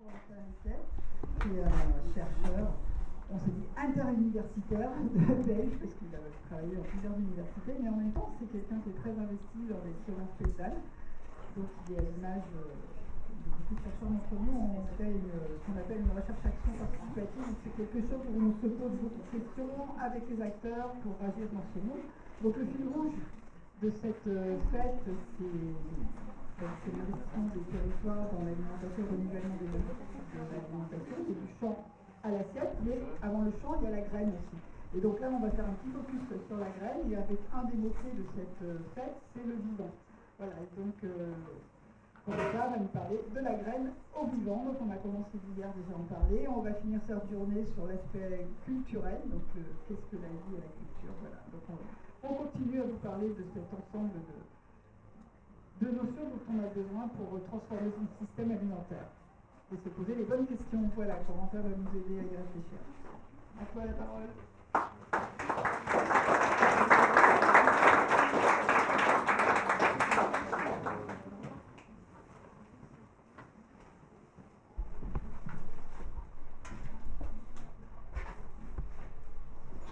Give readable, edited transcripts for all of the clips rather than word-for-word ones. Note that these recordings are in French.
qui est un chercheur, on s'est dit interuniversitaire belge, parce qu'il a travaillé dans plusieurs universités, mais en même temps c'est quelqu'un qui est très investi dans les sciences paysannes. Donc il est à l'image de beaucoup de chercheurs d'entre nous, on fait ce qu'on appelle une recherche-action participative. C'est quelque chose où on se pose beaucoup de questions avec les acteurs pour agir dans ce monde. Donc le fil rouge de cette fête, c'est l'investissement des territoires dans l'alimentation, le renouvellement de l'alimentation, c'est du champ à l'assiette, mais avant le champ, il y a la graine aussi. Et donc là, on va faire un petit focus sur la graine, et avec un des mots-clés de cette fête, c'est le vivant. Voilà, et donc Roberta va nous parler de la graine au vivant. Donc on a commencé hier déjà à en parler. On va finir cette journée sur l'aspect culturel, donc qu'est-ce que la vie et la culture. Voilà. Donc on continue à vous parler de cet ensemble de notions dont on a besoin pour transformer le système alimentaire et se poser les bonnes questions. Voilà, Corentin va nous aider à y réfléchir. À toi la parole.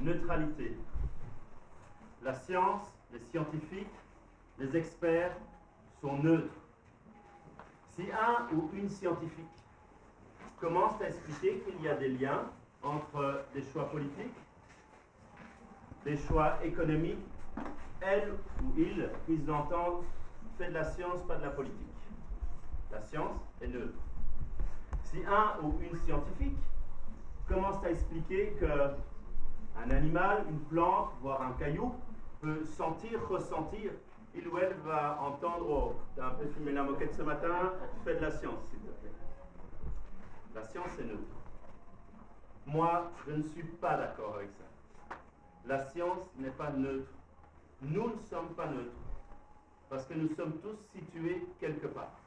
Neutralité. La science, les scientifiques, les experts sont neutres. Si un ou une scientifique commence à expliquer qu'il y a des liens entre des choix politiques, des choix économiques, elle ou il, ils entendent, fait de la science, pas de la politique. La science est neutre. Si un ou une scientifique commence à expliquer qu'un animal, une plante, voire un caillou, peut sentir, ressentir, il ou elle va entendre « Oh, t'as un peu fumé la moquette ce matin, fais de la science, s'il te plaît. » La science est neutre. Moi, je ne suis pas d'accord avec ça. La science n'est pas neutre. Nous ne sommes pas neutres, parce que nous sommes tous situés quelque part.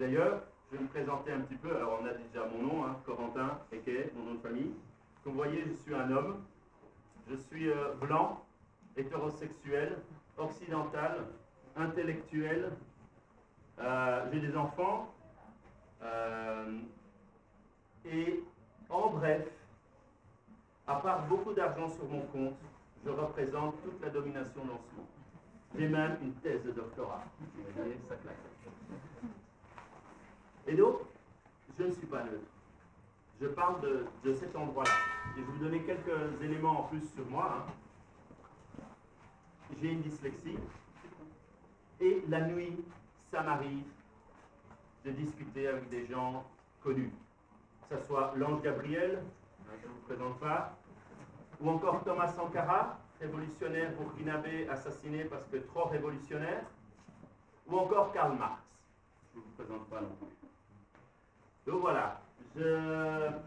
D'ailleurs, je vais me présenter un petit peu. Alors, on a déjà mon nom, Corentin, Eke, mon nom de famille. Comme vous voyez, je suis un homme. Je suis blanc, hétérosexuel, occidental, intellectuel. J'ai des enfants. Et en bref, à part beaucoup d'argent sur mon compte, je représente toute la domination dans ce monde. J'ai même une thèse de doctorat. Vous voyez, ça claque. Et donc, je ne suis pas neutre. Je parle de cet endroit-là. Et je vais vous donner quelques éléments en plus sur moi. J'ai une dyslexie. Et la nuit, ça m'arrive de discuter avec des gens connus. Que ce soit l'ange Gabriel, je ne vous présente pas, ou encore Thomas Sankara, révolutionnaire burkinabé assassiné parce que trop révolutionnaire, ou encore Karl Marx. Je ne vous présente pas non plus. Donc voilà.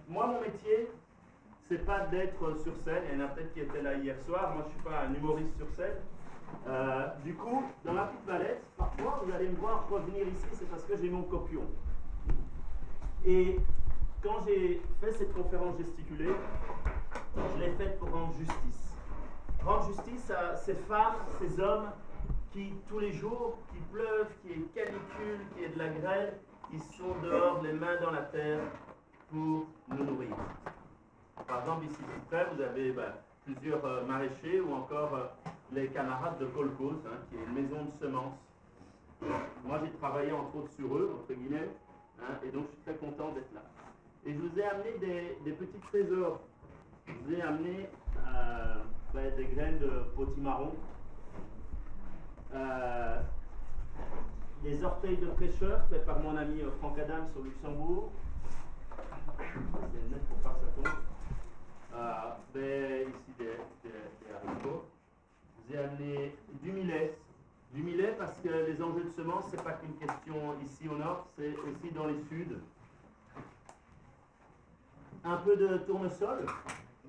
Moi, mon métier, c'est pas d'être sur scène. Il y en a peut-être qui étaient là hier soir. Moi, je ne suis pas un humoriste sur scène. Du coup, dans la petite mallette, parfois, vous allez me voir revenir ici, c'est parce que j'ai mon copion. Et quand j'ai fait cette conférence gesticulée, je l'ai faite pour rendre justice. Rendre justice à ces femmes, ces hommes qui, tous les jours, qu'il pleuve, qu'il y ait canicule, qu'il y ait de la grêle, ils sont dehors, les mains dans la terre, pour nous nourrir. Par exemple, ici tout près, vous avez plusieurs maraîchers ou encore les camarades de Colcos, qui est une maison de semences. Moi, j'ai travaillé entre autres sur eux, entre guillemets, et donc je suis très content d'être là. Et je vous ai amené des petits trésors. Je vous ai amené des graines de potimarron, des orteils de prêcheur faits par mon ami Franck Adams au Luxembourg. C'est net pour pas que ça tombe. Ici des haricots. Je vous ai amené du millet. Du millet parce que les enjeux de semences, c'est pas qu'une question ici au nord, c'est aussi dans les suds. Un peu de tournesol,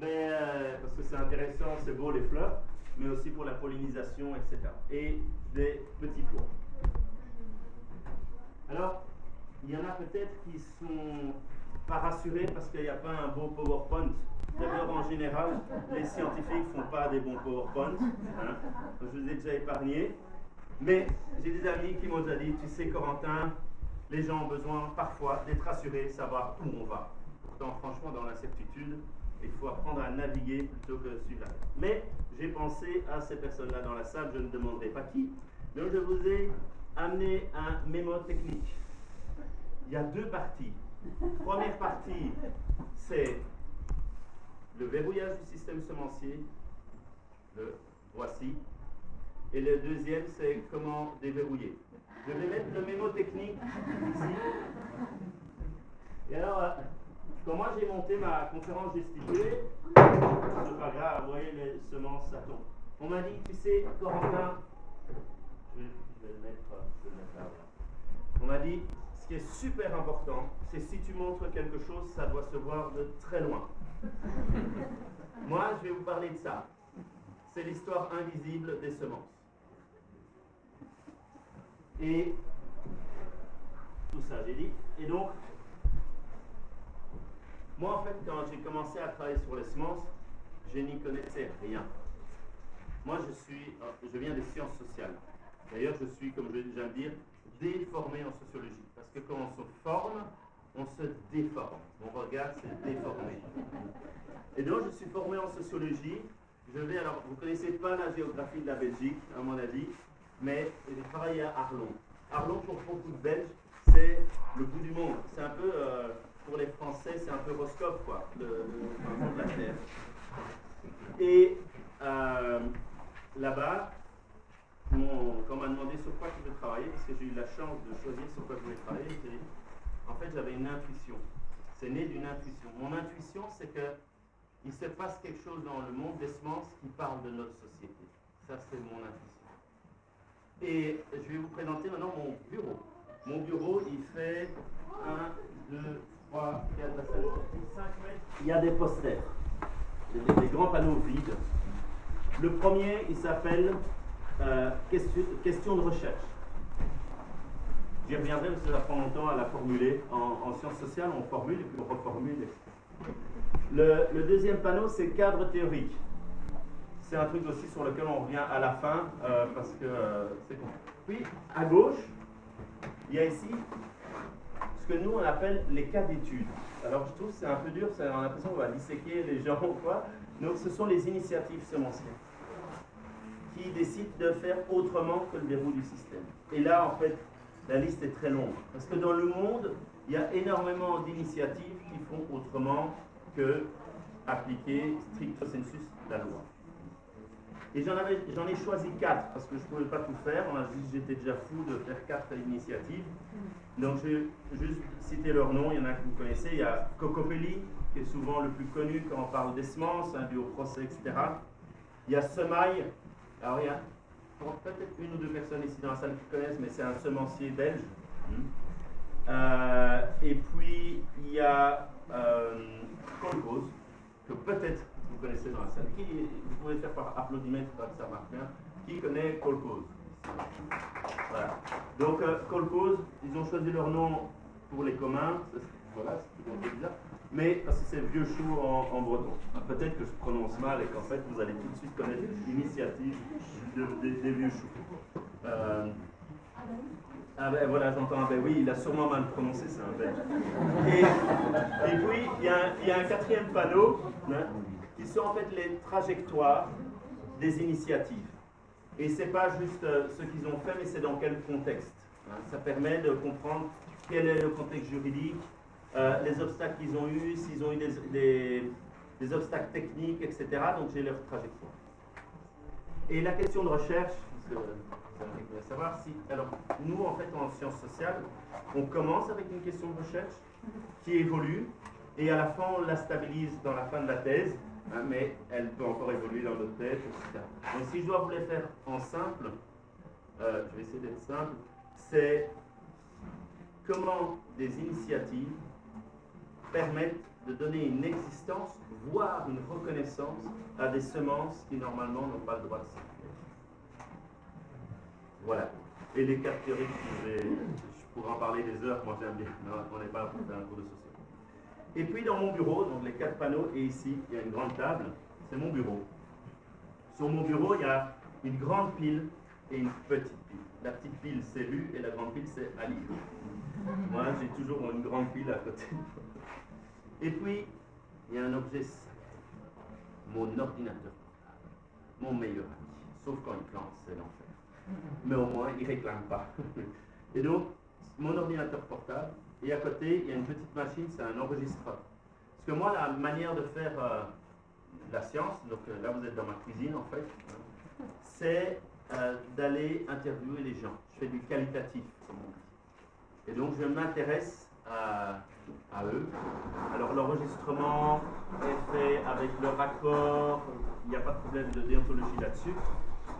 parce que c'est intéressant, c'est beau les fleurs, mais aussi pour la pollinisation, etc. Et des petits pois. Alors, il y en a peut-être qui sont pas rassurés parce qu'il n'y a pas un beau PowerPoint. D'abord, en général, les scientifiques ne font pas des bons PowerPoint. Je vous ai déjà épargné. Mais j'ai des amis qui m'ont déjà dit, tu sais Corentin, les gens ont besoin parfois d'être rassurés, savoir où on va. Pourtant, franchement, dans l'incertitude, il faut apprendre à naviguer plutôt que suivre la mer. Mais j'ai pensé à ces personnes-là dans la salle, je ne demanderai pas qui, donc je vous ai amené un mémo technique. Il y a deux parties. Première partie, c'est le verrouillage du système semencier, le voici. Et le deuxième, c'est comment déverrouiller. Je vais mettre le mémo technique ici. Et alors, quand moi j'ai monté ma conférence gesticulée, c'est pas grave, vous voyez les semences, ça tombe. On m'a dit, tu sais, Corentin, je vais le mettre là. On m'a dit, ce qui est super important, c'est si tu montres quelque chose, ça doit se voir de très loin. Moi, je vais vous parler de ça. C'est l'histoire invisible des semences. Et tout ça, j'ai dit. Et donc, moi, en fait, quand j'ai commencé à travailler sur les semences, je n'y connaissais rien. Moi, je viens des sciences sociales. D'ailleurs, je suis, comme je vais déjà le dire, déformé en sociologie. Parce que quand on se forme, on se déforme. Mon regard s'est déformé. Et donc, je suis formé en sociologie. Alors, vous ne connaissez pas la géographie de la Belgique, à mon avis, mais j'ai travaillé à Arlon. Arlon, pour beaucoup de Belges, c'est le bout du monde. C'est un peu, pour les Français, c'est un peu Roscoff, quoi, le fond de la Terre. Et là-bas, quand on m'a demandé sur quoi je voulais travailler, parce que j'ai eu la chance de choisir sur quoi je voulais travailler, j'ai dit, en fait, j'avais une intuition. C'est né d'une intuition. Mon intuition, c'est que il se passe quelque chose dans le monde des semences qui parle de notre société. Ça, c'est mon intuition. Et je vais vous présenter maintenant mon bureau. Mon bureau, il fait 1, 2, 3, 4, 5 mètres. Il y a des posters, des grands panneaux vides. Le premier, il s'appelle question de recherche. J'y reviendrai parce que ça prend longtemps à la formuler. En sciences sociales, on formule et puis on reformule. Le deuxième panneau, c'est cadre théorique. C'est un truc aussi sur lequel on revient à la fin, parce que c'est bon. Puis, à gauche, il y a ici ce que nous, on appelle les cas d'études. Alors, je trouve que c'est un peu dur, on a l'impression qu'on va disséquer les gens ou quoi. Donc, ce sont les initiatives semencières qui décident de faire autrement que le verrou du système. Et là, en fait, la liste est très longue. Parce que dans le monde, il y a énormément d'initiatives qui font autrement que appliquer stricto sensus la loi. Et j'en ai choisi 4 parce que je ne pouvais pas tout faire. On a dit que j'étais déjà fou de faire 4 initiatives. Donc je vais juste citer leurs noms. Il y en a que vous connaissez. Il y a Cocopelli, qui est souvent le plus connu quand on parle des semences, dû au procès, etc. Il y a Semaille. Alors il y a peut-être une ou deux personnes ici dans la salle qui connaissent, mais c'est un semencier belge. Et puis il y a Kolkhoz, que peut-être vous connaissez dans la salle. Vous pouvez faire par applaudimètre, ça marche bien. Qui connaît Kolkhoz? Voilà. Donc Kolkhoz, ils ont choisi leur nom pour les communs. Voilà, c'est un peu bizarre. Mais parce que c'est vieux chou en breton. Peut-être que je prononce mal et qu'en fait vous allez tout de suite connaître l'initiative des vieux choux. Ah ben voilà, j'entends, ben oui, il a sûrement mal prononcé, c'est un belge. Et puis, il y a un 4e panneau, hein, qui sont en fait les trajectoires des initiatives. Et c'est pas juste ce qu'ils ont fait, mais c'est dans quel contexte. Hein. Ça permet de comprendre quel est le contexte juridique, les obstacles qu'ils ont eus, s'ils ont eu des obstacles techniques, etc. Donc j'ai leur trajectoire. Et la question de recherche, parce que vous voulez savoir si... Alors, nous, en fait, en sciences sociales, on commence avec une question de recherche qui évolue, et à la fin, on la stabilise dans la fin de la thèse, hein, mais elle peut encore évoluer dans d'autres thèses, etc. Donc, si je dois vous les faire en simple, je vais essayer d'être simple, c'est comment des initiatives permettent de donner une existence, voire une reconnaissance à des semences qui, normalement, n'ont pas le droit de circuler. Voilà. Et les 4 théories, je pourrais en parler des heures, moi j'aime bien, on n'est pas là pour faire un cours de sociologie. Et puis dans mon bureau, donc les 4 panneaux, et ici, il y a une grande table, c'est mon bureau. Sur mon bureau, il y a une grande pile et une petite pile. La petite pile, c'est lu, et la grande pile, c'est à lire. Moi, j'ai toujours une grande pile à côté. Et puis, il y a un objet sacré. Mon ordinateur portable. Mon meilleur ami. Sauf quand il plante, c'est l'enfer. Mais au moins, il ne réclame pas. Et donc, mon ordinateur portable, et à côté, il y a une petite machine, c'est un enregistreur. Parce que moi, la manière de faire la science, donc là vous êtes dans ma cuisine en fait, c'est d'aller interviewer les gens. Je fais du qualitatif, comme on dit. Et donc je m'intéresse à eux. Alors l'enregistrement est fait avec leur accord, il n'y a pas de problème de déontologie là-dessus.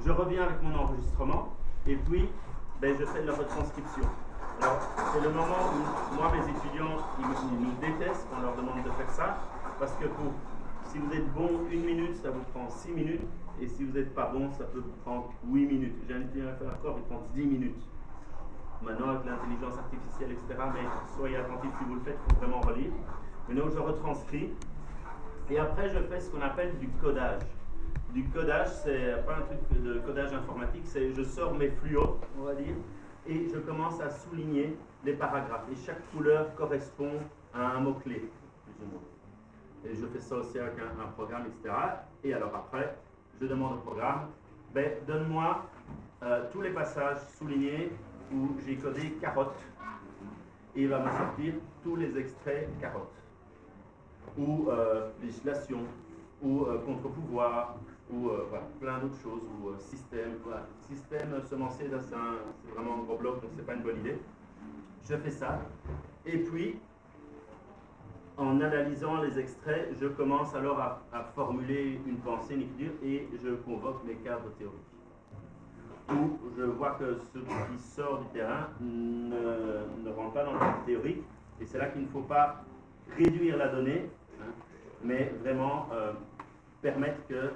Je reviens avec mon enregistrement et puis je fais leur retranscription. Alors, c'est le moment où moi, mes étudiants, ils nous détestent quand on leur demande de faire ça, parce que si vous êtes bon 1 minute, ça vous prend 6 minutes, et si vous n'êtes pas bon, ça peut vous prendre 8 minutes. J'ai un étudiant à faire encore, il prend 10 minutes. Maintenant, avec l'intelligence artificielle, etc., mais soyez attentifs si vous le faites, il faut vraiment relire. Maintenant, je retranscris, et après, je fais ce qu'on appelle du codage. Du codage, c'est pas un truc de codage informatique, c'est je sors mes fluos, on va dire, et je commence à souligner les paragraphes. Et chaque couleur correspond à un mot-clé, plus ou moins. Et je fais ça aussi avec un programme, etc. Et alors après, je demande au programme, donne-moi tous les passages soulignés où j'ai codé carotte. Et il va me sortir tous les extraits carotte. Ou législation, ou contre-pouvoir, ou voilà, plein d'autres choses, ou système. Voilà. Système semencier, c'est vraiment un gros bloc, donc c'est pas une bonne idée. Je fais ça. Et puis, en analysant les extraits, je commence alors à formuler une pensée, une écriture, et je convoque les cadres théoriques. Où je vois que ce qui sort du terrain ne rentre pas dans le cadre théorique, et c'est là qu'il ne faut pas réduire la donnée, hein, mais vraiment permettre que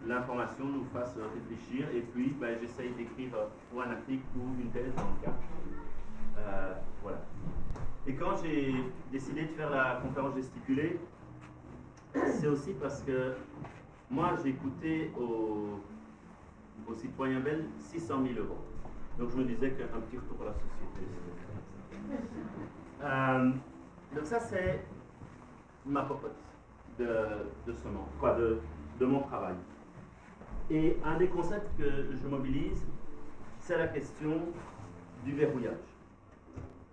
l'information nous fasse réfléchir, et puis j'essaye d'écrire ou un article ou une thèse dans le cas. Voilà. Et quand j'ai décidé de faire la conférence gesticulée, c'est aussi parce que moi j'ai coûté aux citoyens belges 600 000 €. Donc je me disais qu'un petit retour à la société. Donc ça c'est ma popote de ce monde, quoi, de mon travail. Et un des concepts que je mobilise, c'est la question du verrouillage.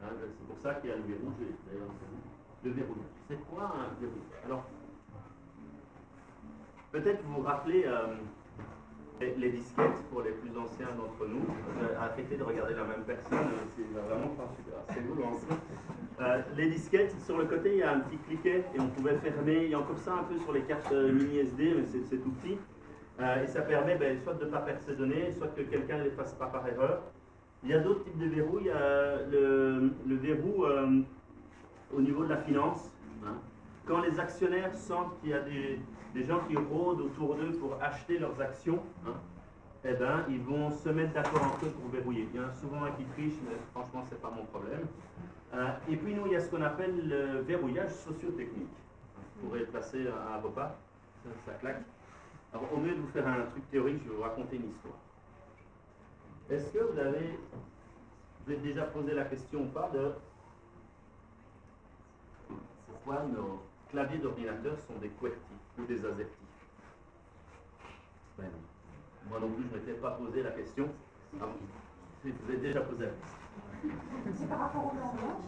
Hein, c'est pour ça qu'il y a le verrou, d'ailleurs, le verrouillage. C'est quoi un verrouillage? Alors, peut-être vous vous rappelez les disquettes pour les plus anciens d'entre nous. Arrêtez de regarder la même personne, c'est vraiment pas super. C'est vous l'ancien. Les disquettes, sur le côté, il y a un petit cliquet et on pouvait fermer. Il y a encore ça un peu sur les cartes mini SD, mais c'est tout petit. Et ça permet soit de ne pas perdre ses données, soit que quelqu'un ne les fasse pas par erreur. Il y a d'autres types de verrous. Il y a le verrou au niveau de la finance. Hein. Quand les actionnaires sentent qu'il y a des gens qui rôdent autour d'eux pour acheter leurs actions, hein, ils vont se mettre d'accord entre eux pour verrouiller. Il y en a souvent un qui triche, mais franchement, ce n'est pas mon problème. Et puis nous, il y a ce qu'on appelle le verrouillage socio-technique. Vous pourrez le placer à vos pas, ça claque. Alors, au lieu de vous faire un truc théorique, je vais vous raconter une histoire. Est-ce que vous avez déjà posé la question ou pas de pourquoi nos claviers d'ordinateur sont des QWERTY ou des AZERTY? Ben non. Moi non plus, je ne m'étais pas posé la question. Ah, vous avez déjà posé la question. C'est par rapport au langage,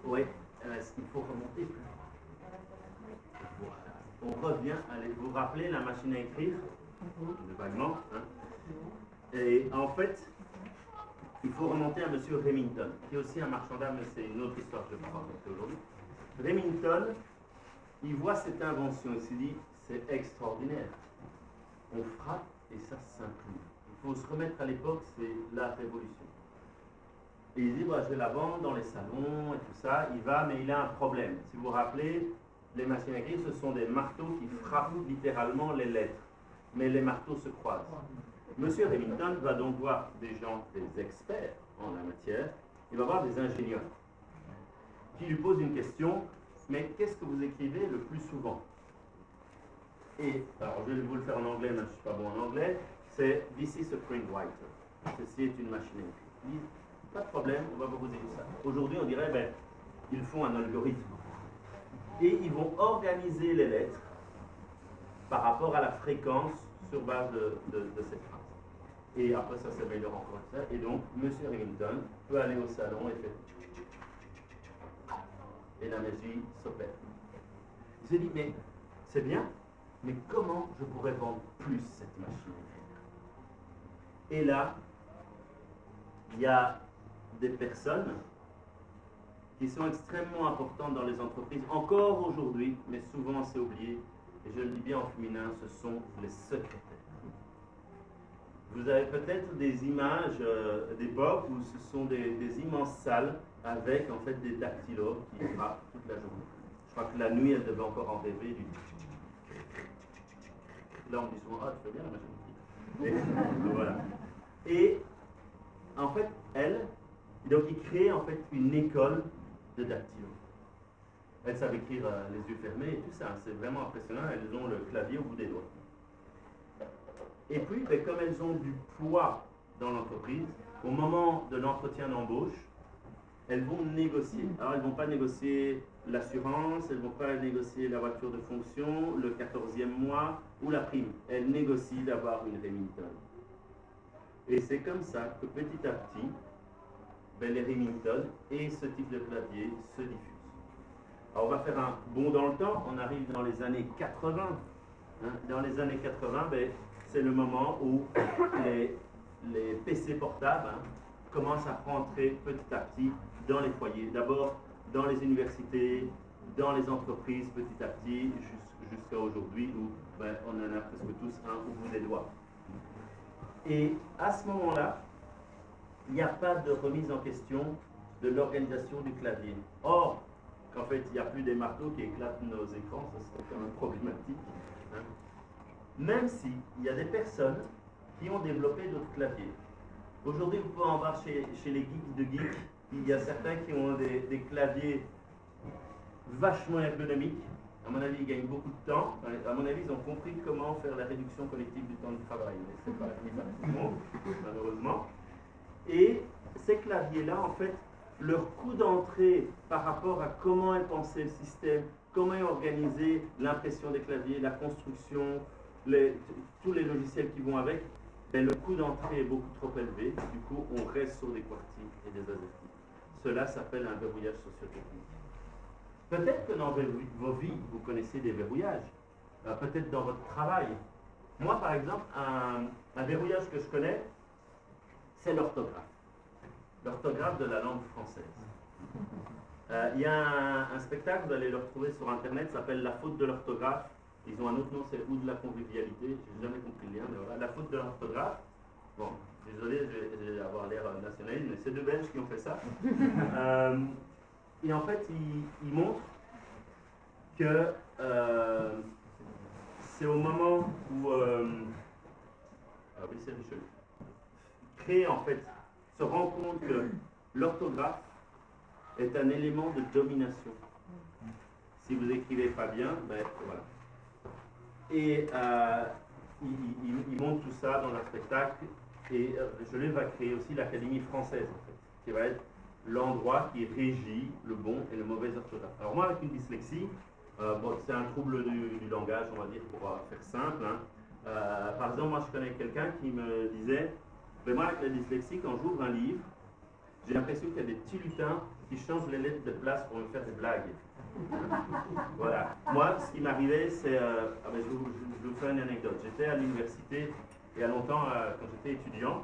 oui, est-ce qu'il faut remonter plus? Voilà. On revient, allez, vous vous rappelez la machine à écrire, vaguement, hein? Et en fait, il faut remonter à M. Remington, qui est aussi un marchand d'âme, mais c'est une autre histoire que je ne vais pas raconter aujourd'hui. Remington, il voit cette invention, il s'est dit, c'est extraordinaire. On frappe et ça s'imprime. Il faut se remettre à l'époque, c'est la révolution. Et il dit, je vais la vendre dans les salons et tout ça. Il va, mais il a un problème. Si vous vous rappelez, les machines à écrire, ce sont des marteaux qui frappent littéralement les lettres. Mais les marteaux se croisent. Monsieur Remington va donc voir des gens, des experts en la matière. Il va voir des ingénieurs qui lui posent une question. Mais qu'est-ce que vous écrivez le plus souvent? Et, alors je vais vous le faire en anglais, mais je ne suis pas bon en anglais. c'est « This is a printer ». Ceci est une machine à écrire. Ils disent « Pas de problème, on va proposer tout ça ». Aujourd'hui, on dirait ben, ils font un algorithme. Et ils vont organiser les lettres par rapport à la fréquence sur base de cette phrase. Et après, ça s'améliore encore ça. Et donc, M. Remington peut aller au salon et faire et la magie s'opère. Il se dit, mais c'est bien, mais comment je pourrais vendre plus cette machine à écrire? Et là, il y a des personnes qui sont extrêmement importantes dans les entreprises, encore aujourd'hui, mais souvent c'est oublié, et je le dis bien en féminin, ce sont les secrétaires. Vous avez peut-être des images d'époque où ce sont des immenses salles avec en fait des dactylos qui frappent toute la journée. Je crois que la nuit, elle devait encore en rêver du... Là, on dit souvent, ah, tu fais bien la machine. Et voilà. Et en fait, donc ils créent en fait une école de dactylo. Elles savent écrire les yeux fermés et tout ça. C'est vraiment impressionnant. Elles ont le clavier au bout des doigts. Et puis, ben, comme elles ont du poids dans l'entreprise, au moment de l'entretien d'embauche, elles vont négocier. Alors, elles ne vont pas négocier l'assurance, elles ne vont pas négocier la voiture de fonction, le 14e mois ou la prime. Elles négocient d'avoir une Remington. Et c'est comme ça que petit à petit, ben, les Remington et ce type de clavier se diffusent. Alors, on va faire un bond dans le temps. On arrive dans les années 80. Hein. Dans les années 80, ben, c'est le moment où les PC portables commencent à rentrer petit à petit dans les foyers. D'abord dans les universités, dans les entreprises, petit à petit, jusqu'à aujourd'hui où ben, on en a presque tous un au bout des doigts. Et à ce moment-là, il n'y a pas de remise en question de l'organisation du clavier. Or, qu'en fait, il n'y a plus des marteaux qui éclatent nos écrans, ça serait quand même problématique. Hein. Même s'il y a des personnes qui ont développé d'autres claviers. Aujourd'hui, vous pouvez en voir chez les geeks de geeks, il y a certains qui ont des claviers vachement ergonomiques. À mon avis, ils gagnent beaucoup de temps. À mon avis, ils ont compris comment faire la réduction collective du temps de travail. Mais ce n'est pas la tout le monde, malheureusement. Et ces claviers-là, en fait, leur coût d'entrée par rapport à comment est pensé le système, comment est organisé l'impression des claviers, la construction, tous les logiciels qui vont avec, ben, le coût d'entrée est beaucoup trop élevé. Du coup, on reste sur des QWERTY et des AZERTY. Cela s'appelle un verrouillage socio-technique. Peut-être que dans vos vies, vous connaissez des verrouillages. Peut-être dans votre travail. Moi, par exemple, un verrouillage que je connais, c'est l'orthographe. L'orthographe de la langue française. Il y a un spectacle, vous allez le retrouver sur Internet, ça s'appelle La faute de l'orthographe. Ils ont un autre nom, c'est ou de la convivialité. J'ai jamais compris le lien, mais voilà. La faute de l'orthographe. Bon, désolé, je vais avoir l'air nationaliste, mais c'est deux Belges qui ont fait ça. Et en fait, ils montrent que c'est au moment où crée en fait, se rend compte que l'orthographe est un élément de domination. Si vous écrivez pas bien, ben voilà. Et ils montrent tout ça dans leur spectacle. Et Gelée va créer aussi l'Académie française, en fait, qui va être l'endroit qui régit le bon et le mauvais orthographe. Alors moi, avec une dyslexie, bon, c'est un trouble du langage, on va dire, pour faire simple. Hein. Par exemple, moi, je connais quelqu'un qui me disait, ben moi, avec la dyslexie, quand j'ouvre un livre, j'ai l'impression qu'il y a des petits lutins qui changent les lettres de place pour me faire des blagues. Voilà. Moi, ce qui m'arrivait, c'est... ben, je vous fais une anecdote. J'étais à l'université il y a longtemps, quand j'étais étudiant,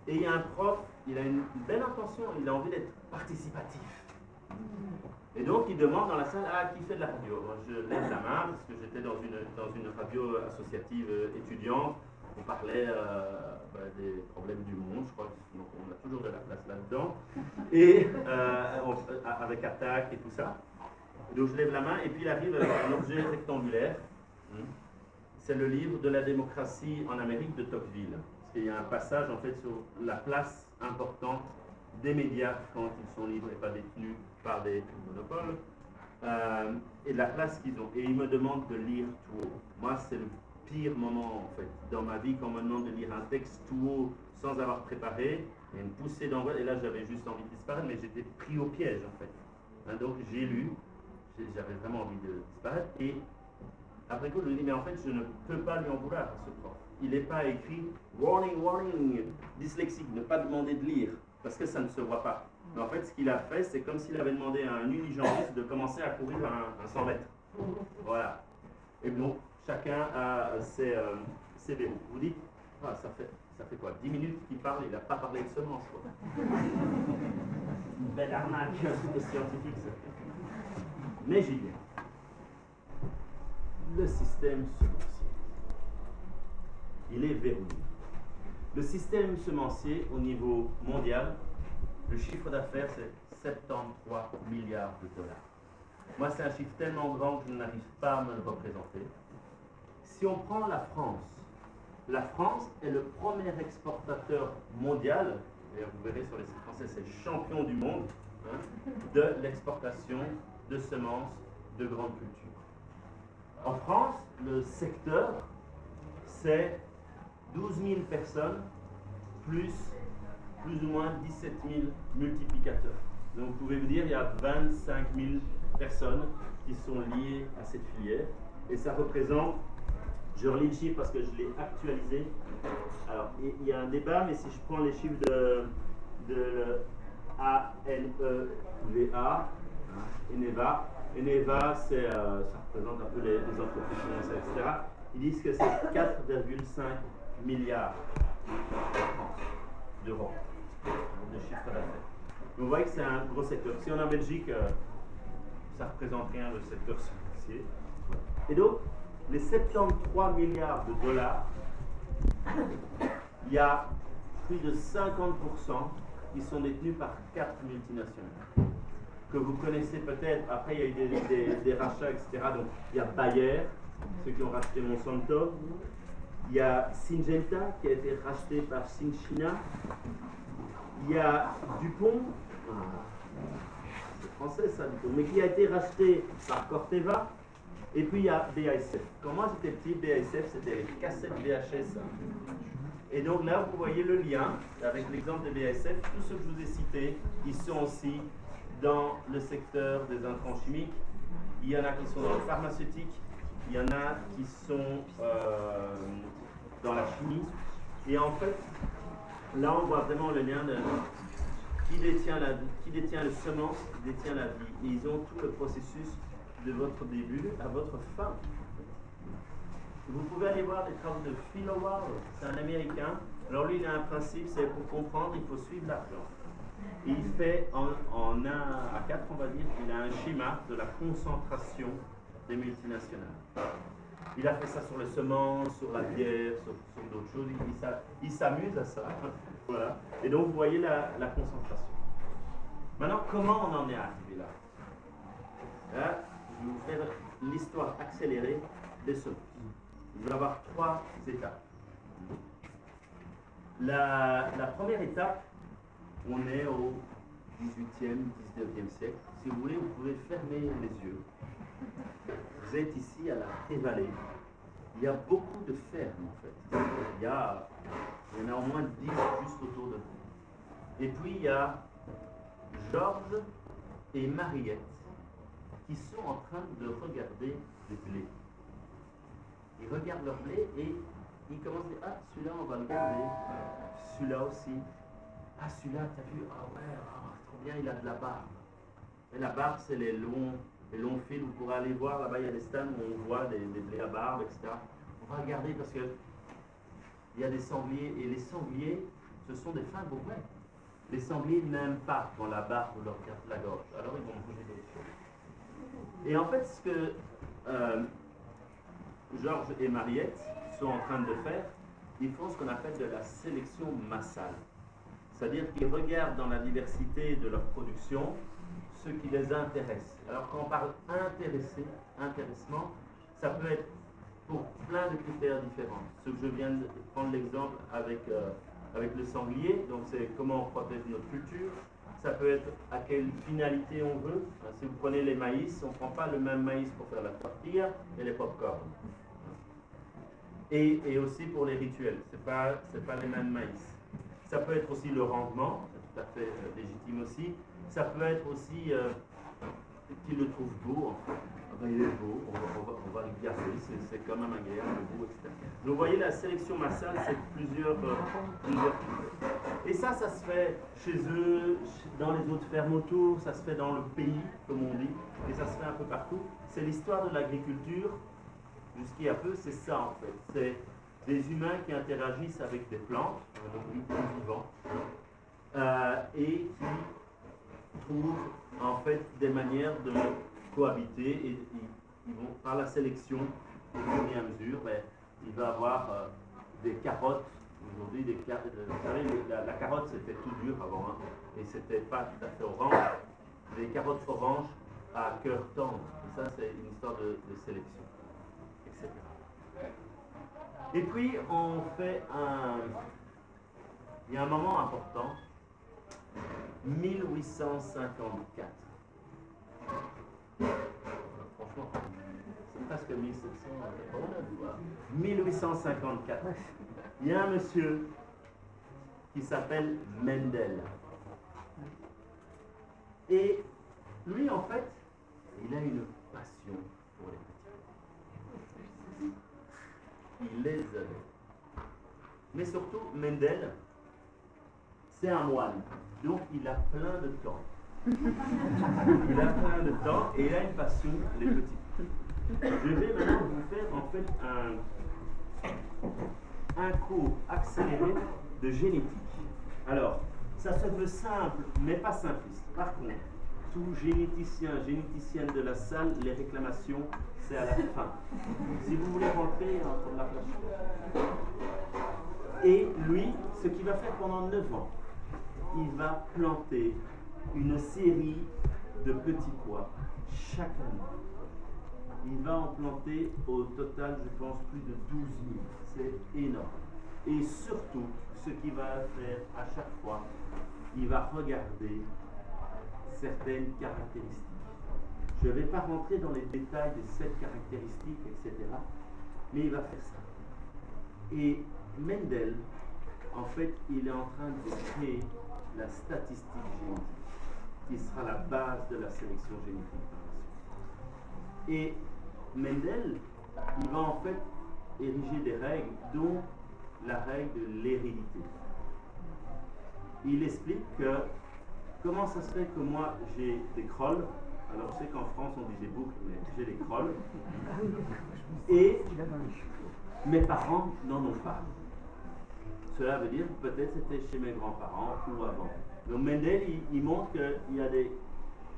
et il y a un prof, il a une belle intention, il a envie d'être participatif. Et donc, il demande dans la salle, qui fait de la radio? Moi, je lève la main, parce que j'étais dans une radio associative étudiante. On parlait des problèmes du monde, je crois qu'on a toujours de la place là-dedans. Et avec attaque et tout ça. Donc, je lève la main, et puis il arrive avec un objet rectangulaire. C'est le livre de la démocratie en Amérique de Tocqueville. Parce qu'il y a un passage en fait sur la place importante des médias quand ils sont libres et pas détenus par des monopoles, et la place qu'ils ont. Et ils me demandent de lire tout haut. Moi, c'est le pire moment, en fait, dans ma vie, quand on me demande de lire un texte tout haut sans avoir préparé. Il y a une poussée d'angoisse, et là j'avais juste envie de disparaître, mais j'étais pris au piège, en fait. Hein, donc j'ai lu, j'avais vraiment envie de disparaître, et après coup, je lui dis, mais en fait, je ne peux pas lui en vouloir à ce prof. Il n'est pas écrit warning, warning, dyslexique, ne pas demander de lire, parce que ça ne se voit pas. Mais en fait, ce qu'il a fait, c'est comme s'il avait demandé à un unijambiste de commencer à courir un 100 mètres. Voilà. Et donc, chacun a ses verrous. Vous dites, ah, ça fait quoi 10 minutes qu'il parle, il n'a pas parlé de semences, quoi. Une belle arnaque de scientifique, ça. Mais j'y viens. Le système semencier. Il est verrouillé. Le système semencier, au niveau mondial, le chiffre d'affaires, c'est 73 milliards de dollars. Moi, c'est un chiffre tellement grand que je n'arrive pas à me le représenter. Si on prend la France est le premier exportateur mondial, et vous verrez sur les sites français, c'est le champion du monde, hein, de l'exportation de semences de grande culture. En France, le secteur, c'est 12 000 personnes plus ou moins 17 000 multiplicateurs. Donc vous pouvez vous dire, il y a 25 000 personnes qui sont liées à cette filière. Et ça représente, je relis le chiffre parce que je l'ai actualisé. Alors, il y a un débat, mais si je prends les chiffres de ANEVA, Eneva, ça représente un peu les entreprises financières, etc. Ils disent que c'est 4,5 milliards d'euros de chiffre d'affaires. Vous voyez que c'est un gros secteur. Si on est en Belgique, ça ne représente rien le secteur financier. Et donc, les 73 milliards de dollars, il y a plus de 50% qui sont détenus par 4 multinationales. Que vous connaissez peut-être, après il y a eu des rachats, etc. Donc il y a Bayer, ceux qui ont racheté Monsanto. Il y a Syngenta qui a été racheté par Syngenta. Il y a Dupont, c'est français ça, Dupont, mais qui a été racheté par Corteva. Et puis il y a BASF. Quand moi j'étais petit, BASF c'était les cassettes VHS. Et donc là vous voyez le lien avec l'exemple de BASF. Tous ceux que je vous ai cités, ils sont aussi dans le secteur des intrants chimiques. Il y en a qui sont dans le pharmaceutique, il y en a qui sont dans la chimie. Et en fait, là on voit vraiment le lien de qui détient le semence, qui détient la vie. Et ils ont tout le processus de votre début à votre fin. Vous pouvez aller voir les travaux de Phil Howard, c'est un Américain. Alors lui il a un principe, c'est pour comprendre, il faut suivre l'argent. Et il fait en 1 à 4, on va dire, il a un schéma de la concentration des multinationales. Il a fait ça sur les semences, sur la bière, sur d'autres choses. Il s'amuse à ça. Voilà. Et donc, vous voyez la concentration. Maintenant, comment on en est arrivé là? Là, je vais vous faire l'histoire accélérée des semences. Je vais avoir 3 étapes. La première étape, on est au 18e, 19e siècle. Si vous voulez, vous pouvez fermer les yeux. Vous êtes ici à la Pré-Vallée. Il y a beaucoup de fermes en fait. Il y en a au moins 10 juste autour de vous. Et puis il y a Georges et Mariette qui sont en train de regarder le blé. Ils regardent leur blé et ils commencent à dire, ah celui-là on va le garder, celui-là aussi. Ah celui-là t'as vu, ah ouais, trop bien, il a de la barbe. Et la barbe c'est les longs fils, vous pourrez aller voir, là-bas il y a des stands où on voit des blés à barbe, etc. On va regarder parce que il y a des sangliers, et les sangliers, ce sont des fins bourrets. Les sangliers n'aiment pas quand la barbe leur garde la gorge, alors ils vont manger d'autres choses. Et en fait, ce que Georges et Mariette sont en train de faire, ils font ce qu'on appelle de la sélection massale. C'est-à-dire qu'ils regardent dans la diversité de leur production ce qui les intéresse. Alors quand on parle intéressement, ça peut être pour plein de critères différents. Ce que je viens de prendre l'exemple avec le sanglier, donc c'est comment on protège notre culture. Ça peut être à quelle finalité on veut. Si vous prenez les maïs, on ne prend pas le même maïs pour faire la tortilla et les pop-corn. et aussi pour les rituels. C'est pas les mêmes maïs. Ça peut être aussi le rendement, c'est tout à fait légitime aussi. Ça peut être aussi qu'il le trouve beau, en fait. Ah ben, il est beau, on va le garder, c'est quand même agréable, le goût, etc. Donc vous voyez, la sélection massale, c'est plusieurs Et ça se fait chez eux, dans les autres fermes autour, ça se fait dans le pays, comme on dit, et ça se fait un peu partout. C'est l'histoire de l'agriculture, jusqu'il y a peu, c'est ça en fait. C'est des humains qui interagissent avec des plantes, donc vivants, et qui trouvent en fait des manières de cohabiter, et ils vont, par la sélection, au fur et à mesure, il va y avoir des carottes. Aujourd'hui, vous savez, la carotte c'était tout dur avant, hein, et c'était pas tout à fait orange. Les carottes oranges à cœur tendre, et ça c'est une histoire de sélection, etc. Et puis on fait il y a un moment important, 1854. Franchement, c'est presque 1700, 1854. Il y a un monsieur qui s'appelle Mendel. Et lui, en fait, il a une passion pour les petits. Il les aime. Mais surtout, Mendel, c'est un moine. Donc, il a plein de temps. Il a plein de temps et il a une passion pour les petits. Je vais maintenant vous faire en fait un cours accéléré de génétique. Alors, ça se veut simple, mais pas simpliste. Par contre, tout généticienne de la salle, les réclamations, c'est à la fin. Si vous voulez rentrer, entre la place. Et lui, ce qu'il va faire pendant 9 ans, il va planter une série de petits pois chaque année. Il va en planter au total, je pense, plus de 12 000. C'est énorme. Et surtout, ce qu'il va faire à chaque fois, il va regarder certaines caractéristiques. Je ne vais pas rentrer dans les détails de cette caractéristique, etc. Mais il va faire ça. Et Mendel, en fait, il est en train de créer la statistique génétique, qui sera la base de la sélection génétique par la suite. Et Mendel, il va en fait ériger des règles, dont la règle de l'hérédité. Il explique que comment ça se fait que moi j'ai des crolles, alors je sais qu'en France on dit des boucles, mais j'ai des crolles, et mes parents n'en ont pas. Cela veut dire que peut-être c'était chez mes grands-parents ou avant. Donc Mendel, il montre qu'il y a des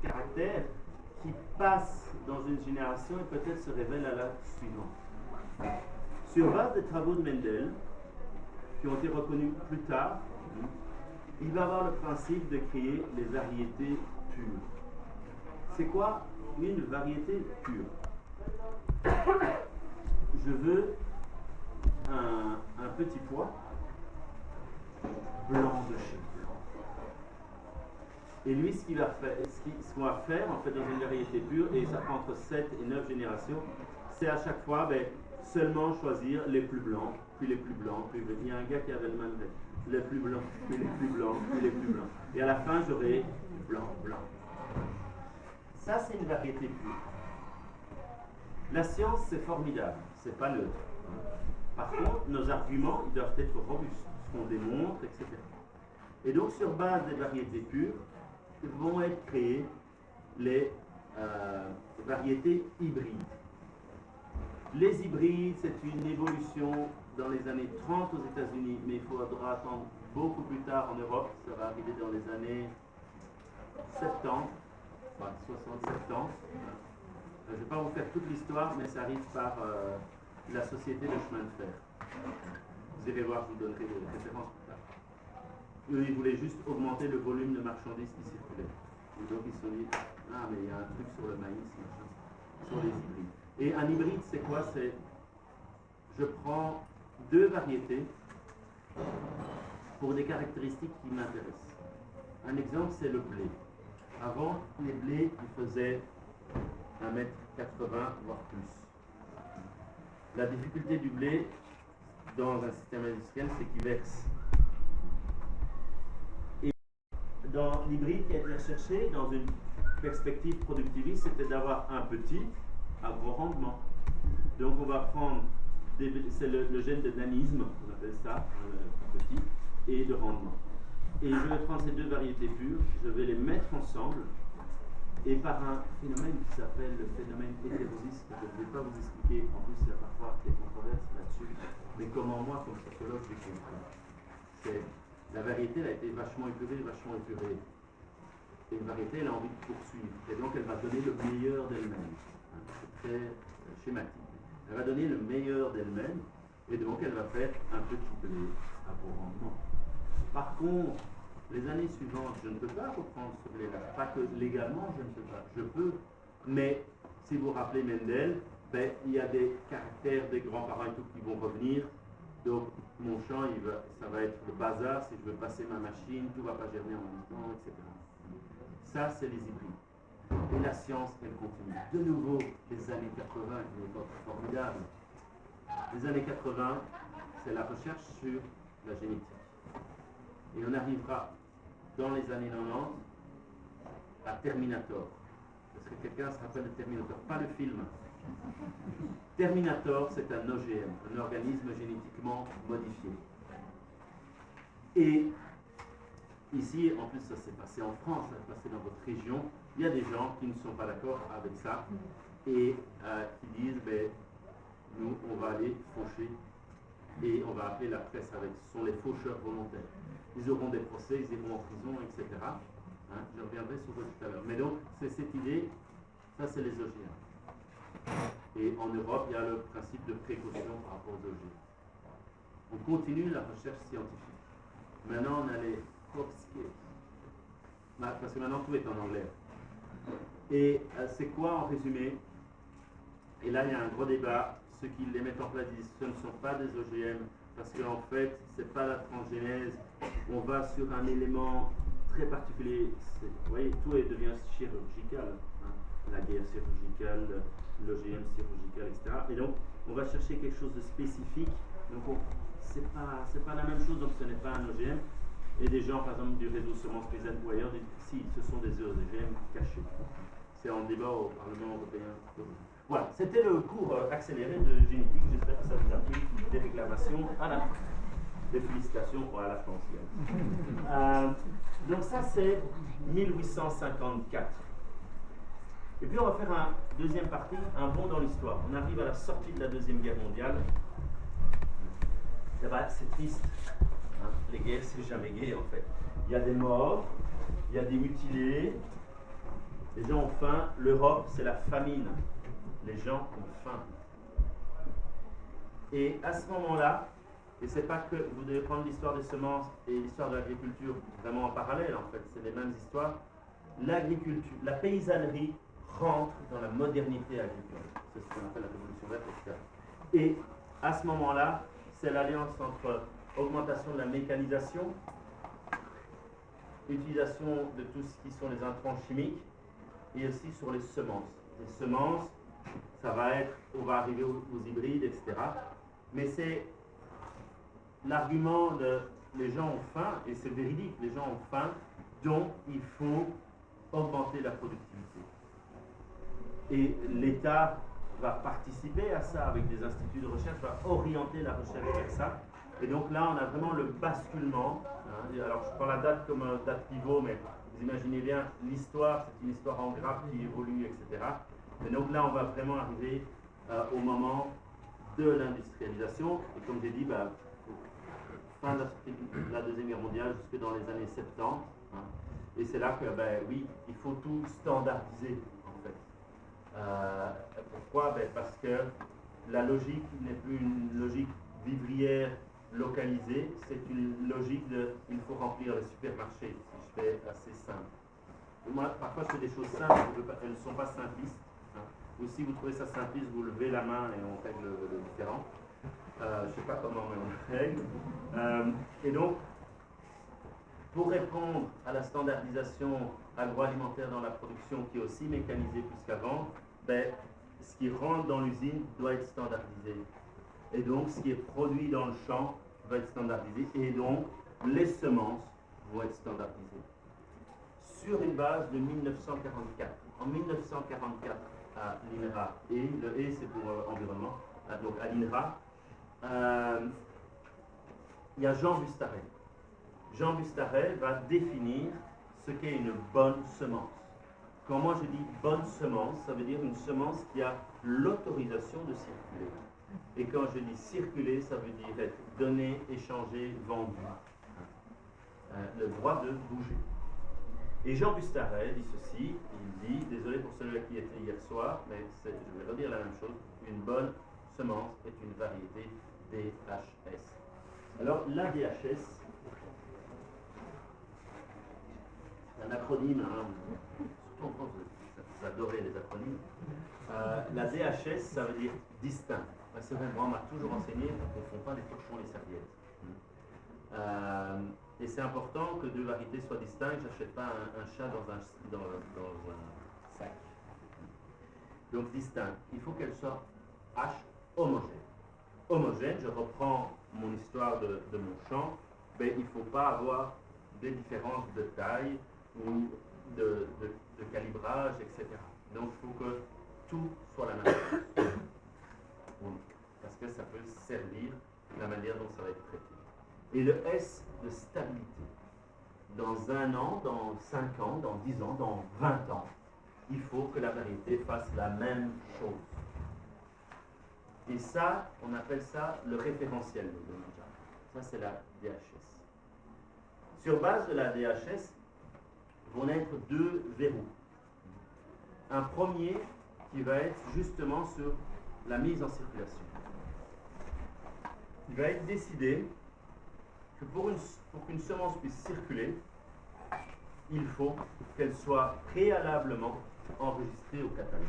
caractères qui passent dans une génération et peut-être se révèlent à la suivante. Sur base des travaux de Mendel, qui ont été reconnus plus tard, il va avoir le principe de créer les variétés pures. C'est quoi une variété pure? Je veux un petit pois blanc de chez blanc. Et lui, ce qu'on va faire en fait dans une variété pure, et ça prend entre 7 et 9 générations, c'est à chaque fois seulement choisir les plus blancs, puis les plus blancs, puis il y a un gars qui avait le même rêve. Les plus blancs, puis les plus blancs, puis les plus blancs. Et à la fin, j'aurai blanc, blanc. Ça, c'est une variété pure. La science, c'est formidable, c'est pas neutre. Par contre, nos arguments, ils doivent être robustes, ce qu'on démontre, etc. Et donc, sur base des variétés pures, vont être créées les variétés hybrides. Les hybrides, c'est une évolution dans les années 30 aux États-Unis, mais il faudra attendre beaucoup plus tard en Europe. Ça va arriver dans les années 70, enfin 60-70. Je ne vais pas vous faire toute l'histoire, mais ça arrive par la société de chemin de fer. Vous irez voir, je vous donnerai des références plus tard. Eux, ils voulaient juste augmenter le volume de marchandises qui circulaient. Et donc, ils se sont dit, ah, mais il y a un truc sur le maïs, machin, sur les hybrides. Et un hybride, c'est quoi? C'est, je prends 2 variétés pour des caractéristiques qui m'intéressent. Un exemple, c'est le blé. Avant, les blés, ils faisaient 1,80 m, voire plus. La difficulté du blé, dans un système industriel, c'est qu'il verse. Et dans l'hybride qui a été recherché, dans une perspective productiviste, c'était d'avoir un petit à gros rendement. Donc on va prendre, c'est le gène de nanisme, on appelle ça, petit, et de rendement. Et je vais prendre ces deux variétés pures, je vais les mettre ensemble, et par un phénomène qui s'appelle le phénomène hétérosis, que je ne vais pas vous expliquer, en plus il y a parfois des controverses là-dessus, mais comment moi, comme sociologue, j'ai compris. C'est la variété, elle a été vachement épurée. Et une variété, elle a envie de poursuivre, et donc elle va donner le meilleur d'elle-même. C'est très schématique. Elle va donner le meilleur d'elle-même, et donc elle va faire un petit blé à gros rendement. Par contre, les années suivantes, je ne peux pas reprendre ce blé-là. Pas que légalement, je ne peux pas. Je peux, mais si vous vous rappelez Mendel, ben, il y a des caractères des grands-parents et tout qui vont revenir. Donc, mon champ, ça va être le bazar. Si je veux passer ma machine, tout ne va pas germer en même temps, etc. Ça, c'est les hybrides. Et la science, elle continue. De nouveau, les années 80, une époque formidable. Les années 80, c'est la recherche sur la génétique. Et on arrivera dans les années 90 à Terminator. Est-ce que quelqu'un se rappelle de Terminator? Pas le film. Terminator, c'est un OGM, un organisme génétiquement modifié. Et ici, en plus, ça s'est passé en France, ça s'est passé dans votre région. Il y a des gens qui ne sont pas d'accord avec ça et qui disent, ben, nous, on va aller faucher et on va appeler la presse avec. Ce sont les faucheurs volontaires. Ils auront des procès, ils iront en prison, etc. Hein, je reviendrai sur eux tout à l'heure. Mais donc, c'est cette idée, ça c'est les OGM. Et en Europe, il y a le principe de précaution par rapport aux OGM. On continue la recherche scientifique. Maintenant, on a les obscures. Parce que maintenant, tout est en anglais. Et c'est quoi en résumé? Et là, il y a un gros débat. Ceux qui les mettent en place disent que ce ne sont pas des OGM, parce qu'en fait, ce n'est pas la transgénèse. On va sur un élément très particulier. Vous voyez, tout devient chirurgical. Hein. La guerre chirurgicale, l'OGM chirurgical, etc. Et donc, on va chercher quelque chose de spécifique. Donc, c'est pas la même chose, donc ce n'est pas un OGM. Et des gens, par exemple, du réseau Semences Paysannes ou ailleurs, disent si, ce sont des OGM cachés. C'est en débat au Parlement européen. Voilà, c'était le cours accéléré de génétique. J'espère que ça vous a plu. Des réclamations à la fin. Des félicitations à la France. Donc ça, c'est 1854. Et puis on va faire un deuxième partie, un bond dans l'histoire. On arrive à la sortie de la Deuxième Guerre mondiale. C'est triste. Hein. Les guerres, c'est jamais gai en fait. Il y a des morts, il y a des mutilés, les gens ont faim. L'Europe, c'est la famine. Les gens ont faim. Et à ce moment-là, et c'est pas que vous devez prendre l'histoire des semences et l'histoire de l'agriculture vraiment en parallèle, en fait, c'est les mêmes histoires. L'agriculture, la paysannerie rentre dans la modernité agricole. C'est ce qu'on appelle la révolution verte, etc. Et à ce moment-là, c'est l'alliance entre augmentation de la mécanisation, utilisation de tout ce qui sont les intrants chimiques, et aussi sur les semences. Les semences, ça va être, on va arriver aux hybrides, etc. Mais c'est l'argument de les gens ont faim, et c'est véridique, les gens ont faim, donc il faut augmenter la productivité. Et l'État va participer à ça avec des instituts de recherche, va orienter la recherche vers ça. Et donc là, on a vraiment le basculement. Hein. Alors, je prends la date comme date pivot, mais vous imaginez bien, l'histoire, c'est une histoire en grappe qui évolue, etc. Et donc là, on va vraiment arriver au moment de l'industrialisation. Et comme j'ai dit, fin de la Deuxième Guerre mondiale jusque dans les années 70. Hein. Et c'est là que, oui, il faut tout standardiser, en fait. Pourquoi? Parce que la logique n'est plus une logique vivrière localisée, c'est une logique de il faut remplir les supermarchés, si je fais assez simple. Moi, parfois, je fais des choses simples, elles ne sont pas simplistes. Hein. Ou si vous trouvez ça simpliste, vous levez la main et on règle le différent. Je ne sais pas comment, mais on règle. Et donc, pour répondre à la standardisation agroalimentaire dans la production qui est aussi mécanisée plus qu'avant, ce qui rentre dans l'usine doit être standardisé. Et donc, ce qui est produit dans le champ va être standardisé. Et donc, les semences vont être standardisées. Sur une base de 1944. En 1944, à l'INRA, et le E c'est pour environnement, donc à l'INRA, il y a Jean Bustarel. Jean Bustarel va définir ce qu'est une bonne semence. Quand moi je dis bonne semence, ça veut dire une semence qui a l'autorisation de circuler. Et quand je dis circuler, ça veut dire être donné, échangé, vendu. Le droit de bouger. Et Jean Bustarel dit ceci, il dit, désolé pour celui qui était hier soir, mais je vais redire la même chose, une bonne semence est une variété DHS. Alors la DHS, c'est un acronyme, hein, surtout en France, vous adorez les acronymes. La DHS, ça veut dire distinct. C'est vrai, moi on m'a toujours enseigné qu'on ne confond pas les torchons et les serviettes. Et c'est important que deux variétés soient distinctes. Je n'achète pas un chat dans un sac. Donc distinct. Il faut qu'elle soit H homogène. Homogène, je reprends mon histoire de mon champ, mais il ne faut pas avoir des différences de taille ou de calibrage, etc. Donc il faut que tout soit la même chose. Parce que ça peut servir la manière dont ça va être traité. Et le S de stabilité. Dans 1 an, dans 5 ans, dans 10 ans, dans 20 ans, il faut que la variété fasse la même chose. Et ça, on appelle ça le référentiel de Domenjak. Ça, c'est la DHS. Sur base de la DHS, vont naître 2 verrous. Un premier qui va être justement sur la mise en circulation. Il va être décidé que pour qu'une semence puisse circuler, il faut qu'elle soit préalablement enregistrée au catalogue.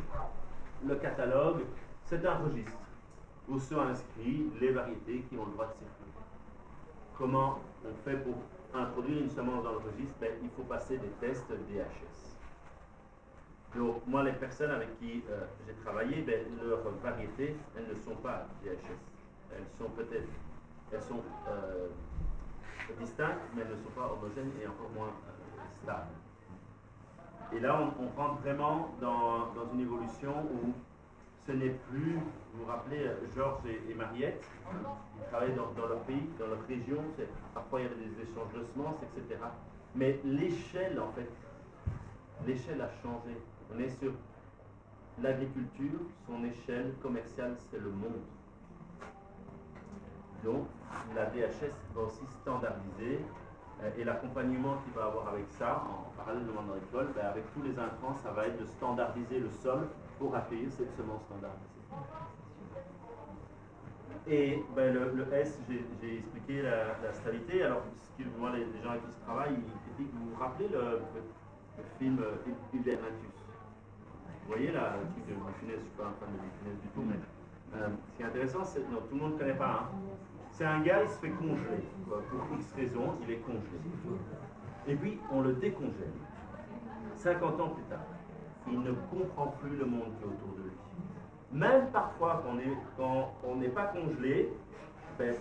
Le catalogue, c'est un registre où sont inscrits les variétés qui ont le droit de circuler. Comment on fait pour introduire une semence dans le registre? Il faut passer des tests DHS. Donc, moi, les personnes avec qui j'ai travaillé, leurs variétés, elles ne sont pas DHS. Elles sont distinctes, mais elles ne sont pas homogènes et encore moins stables. Et là, on rentre vraiment dans une évolution où ce n'est plus, vous vous rappelez, Georges et Mariette, ils travaillaient dans leur pays, dans leur région, parfois il y avait des échanges de semences, etc. Mais l'échelle, en fait, l'échelle a changé. On est sur l'agriculture, son échelle commerciale, c'est le monde. Donc, la DHS va aussi standardiser et l'accompagnement qu'il va avoir avec ça, en parallèle de monde agricole, avec tous les intrants, ça va être de standardiser le sol pour accueillir cette semence standardisée. Et le S, j'ai expliqué la stabilité. Alors, moi, les gens avec qui je travaille, ils critiquent. Vous vous rappelez le film Hibernatus? Vous voyez là, le truc de Funès, je ne suis pas un fan de Funès du tout, mais ce qui est intéressant, c'est que tout le monde ne connaît pas. Hein. C'est un gars, il se fait congeler. Pour X raisons, il est congelé. Et puis, on le décongèle. 50 ans plus tard, il ne comprend plus le monde qui est autour de lui. Même parfois, quand on n'est pas congelé,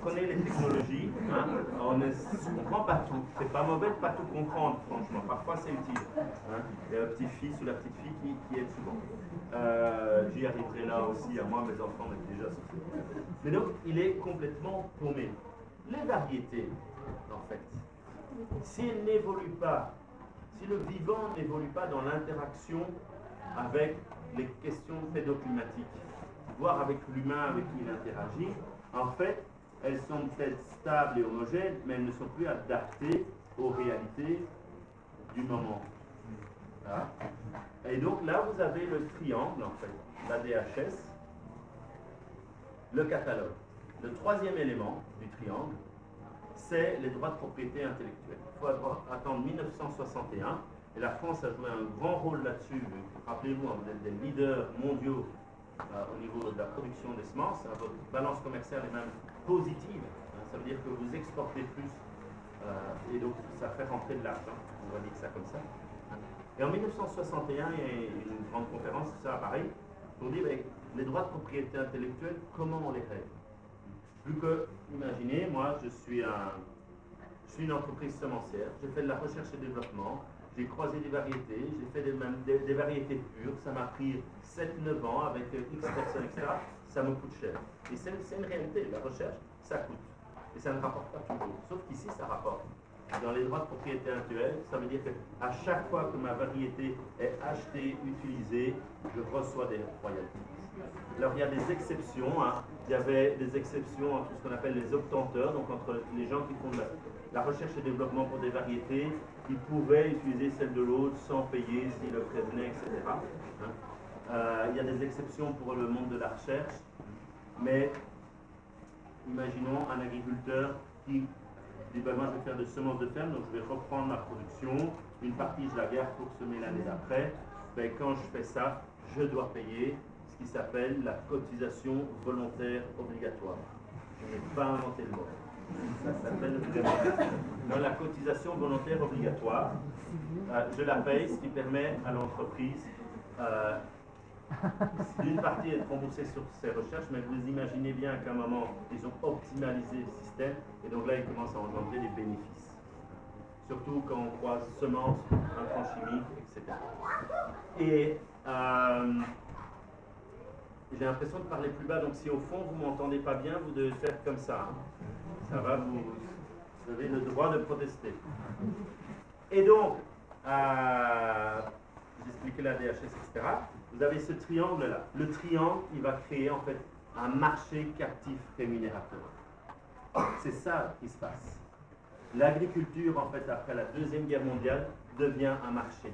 prenez les technologies, hein, on ne comprend pas tout. C'est pas mauvais de ne pas tout comprendre, franchement. Parfois, c'est utile. Hein. Il y a le petit-fils ou la petite-fille qui aide souvent. J'y arriverai là aussi, à moi, mes enfants m'aident déjà sur ce point. Mais donc, il est complètement paumé. Les variétés, en fait, si elles n'évoluent pas, si le vivant n'évolue pas dans l'interaction avec les questions pédoclimatiques, voire avec l'humain avec qui il interagit, en fait, elles sont peut-être stables et homogènes, mais elles ne sont plus adaptées aux réalités du moment. Voilà. Et donc là, vous avez le triangle, en fait, la DHS, le catalogue. Le troisième élément du triangle, c'est les droits de propriété intellectuelle. Il faut attendre 1961, et la France a joué un grand rôle là-dessus. Rappelez-vous, vous êtes des leaders mondiaux au niveau de la production des semences. Votre balance commerciale est même positive. Ça veut dire que vous exportez plus, et donc ça fait rentrer de l'argent. On va dire ça comme ça. Et en 1961, il y a une grande conférence, ça à Paris, pour dire les droits de propriété intellectuelle, comment on les règle. Vu que, imaginez, moi, je suis une entreprise semencière, j'ai fait de la recherche et développement, j'ai croisé des variétés, j'ai fait des variétés pures, ça m'a pris 7-9 ans avec X personnes, etc. Ça me coûte cher. Et c'est une réalité, la recherche, ça coûte. Et ça ne rapporte pas toujours. Sauf qu'ici, ça rapporte. Dans les droits de propriété intellectuelle, ça veut dire qu'à chaque fois que ma variété est achetée, utilisée, je reçois des royalties. Alors il y a des exceptions, hein. Il y avait des exceptions entre ce qu'on appelle les obtenteurs, donc entre les gens qui font de la recherche et développement pour des variétés, ils pouvaient utiliser celle de l'autre sans payer s'ils le prévenaient, etc. Hein. Il y a des exceptions pour le monde de la recherche, mais imaginons un agriculteur qui dit ben, moi je vais faire des semences de ferme, donc je vais reprendre ma production, une partie je la garde pour semer l'année d'après. Ben, quand je fais ça, je dois payer ce qui s'appelle la cotisation volontaire obligatoire. Je n'ai pas inventé le mot. Ça s'appelle vraiment la cotisation volontaire obligatoire. Je la paye, ce qui permet à l'entreprise d'une partie d'être remboursée sur ses recherches, mais vous imaginez bien qu'à un moment, ils ont optimalisé le système, et donc là, ils commencent à engendrer des bénéfices. Surtout quand on croise semences, intrants chimiques, etc. Et j'ai l'impression de parler plus bas, donc si au fond vous ne m'entendez pas bien, vous devez faire comme ça. Hein. Ça va, vous avez le droit de protester. Et donc, j'expliquais la DHS, etc. Vous avez ce triangle-là. Le triangle, il va créer en fait un marché captif rémunérateur. C'est ça qui se passe. L'agriculture, en fait, après la Deuxième Guerre mondiale, devient un marché.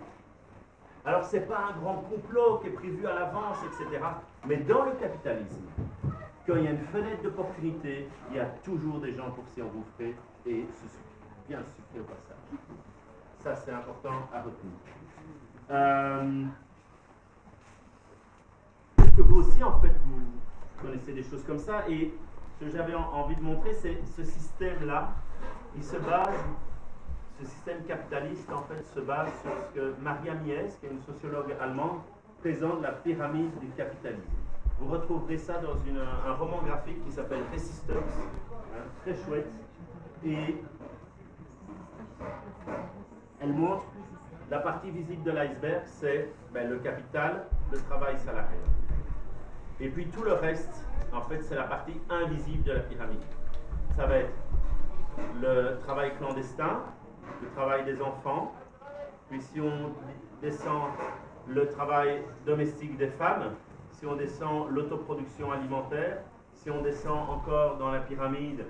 Alors, ce n'est pas un grand complot qui est prévu à l'avance, etc. Mais dans le capitalisme, quand il y a une fenêtre d'opportunité, il y a toujours des gens pour s'y engouffrer et bien sucrer au passage. Ça, c'est important à retenir. Peut-être que vous aussi, en fait, vous connaissez des choses comme ça. Et ce que j'avais envie de montrer, c'est ce système-là. Il se base, ce système capitaliste, en fait, se base sur ce que Maria Mies, qui est une sociologue allemande, présente la pyramide du capitalisme. Vous retrouverez ça dans un roman graphique qui s'appelle Resistance, hein, très chouette. Et elle montre la partie visible de l'iceberg, c'est le capital, le travail salarié. Et puis tout le reste, en fait, c'est la partie invisible de la pyramide. Ça va être le travail clandestin, le travail des enfants, puis si on descend le travail domestique des femmes, si on descend l'autoproduction alimentaire, si on descend encore dans la pyramide,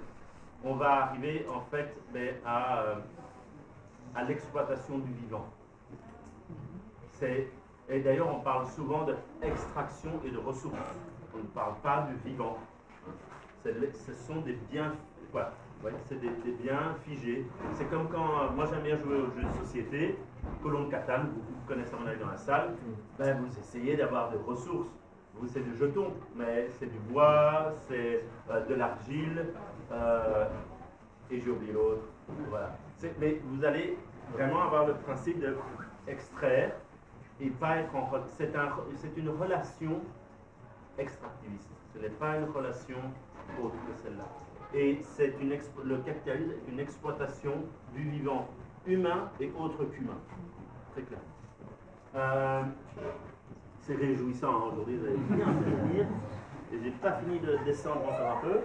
on va arriver en fait à l'exploitation du vivant. Et d'ailleurs, on parle souvent d'extraction et de ressources. On ne parle pas du vivant. Ce sont des biens, c'est des biens figés. C'est comme quand, moi j'aime bien jouer aux jeux de société, Colon de Catane, vous connaissez à mon avis dans la salle, vous essayez d'avoir des ressources. C'est des jetons, mais c'est du bois, c'est de l'argile, et j'ai oublié l'autre. Voilà. Mais vous allez vraiment avoir le principe d'extraire et pas être en... C'est une relation extractiviste. Ce n'est pas une relation autre que celle-là. Et le capitalisme est une exploitation du vivant humain et autre qu'humain. Très clair. C'est réjouissant, hein, aujourd'hui, vous avez bien fait lire. Et j'ai pas fini de descendre encore un peu.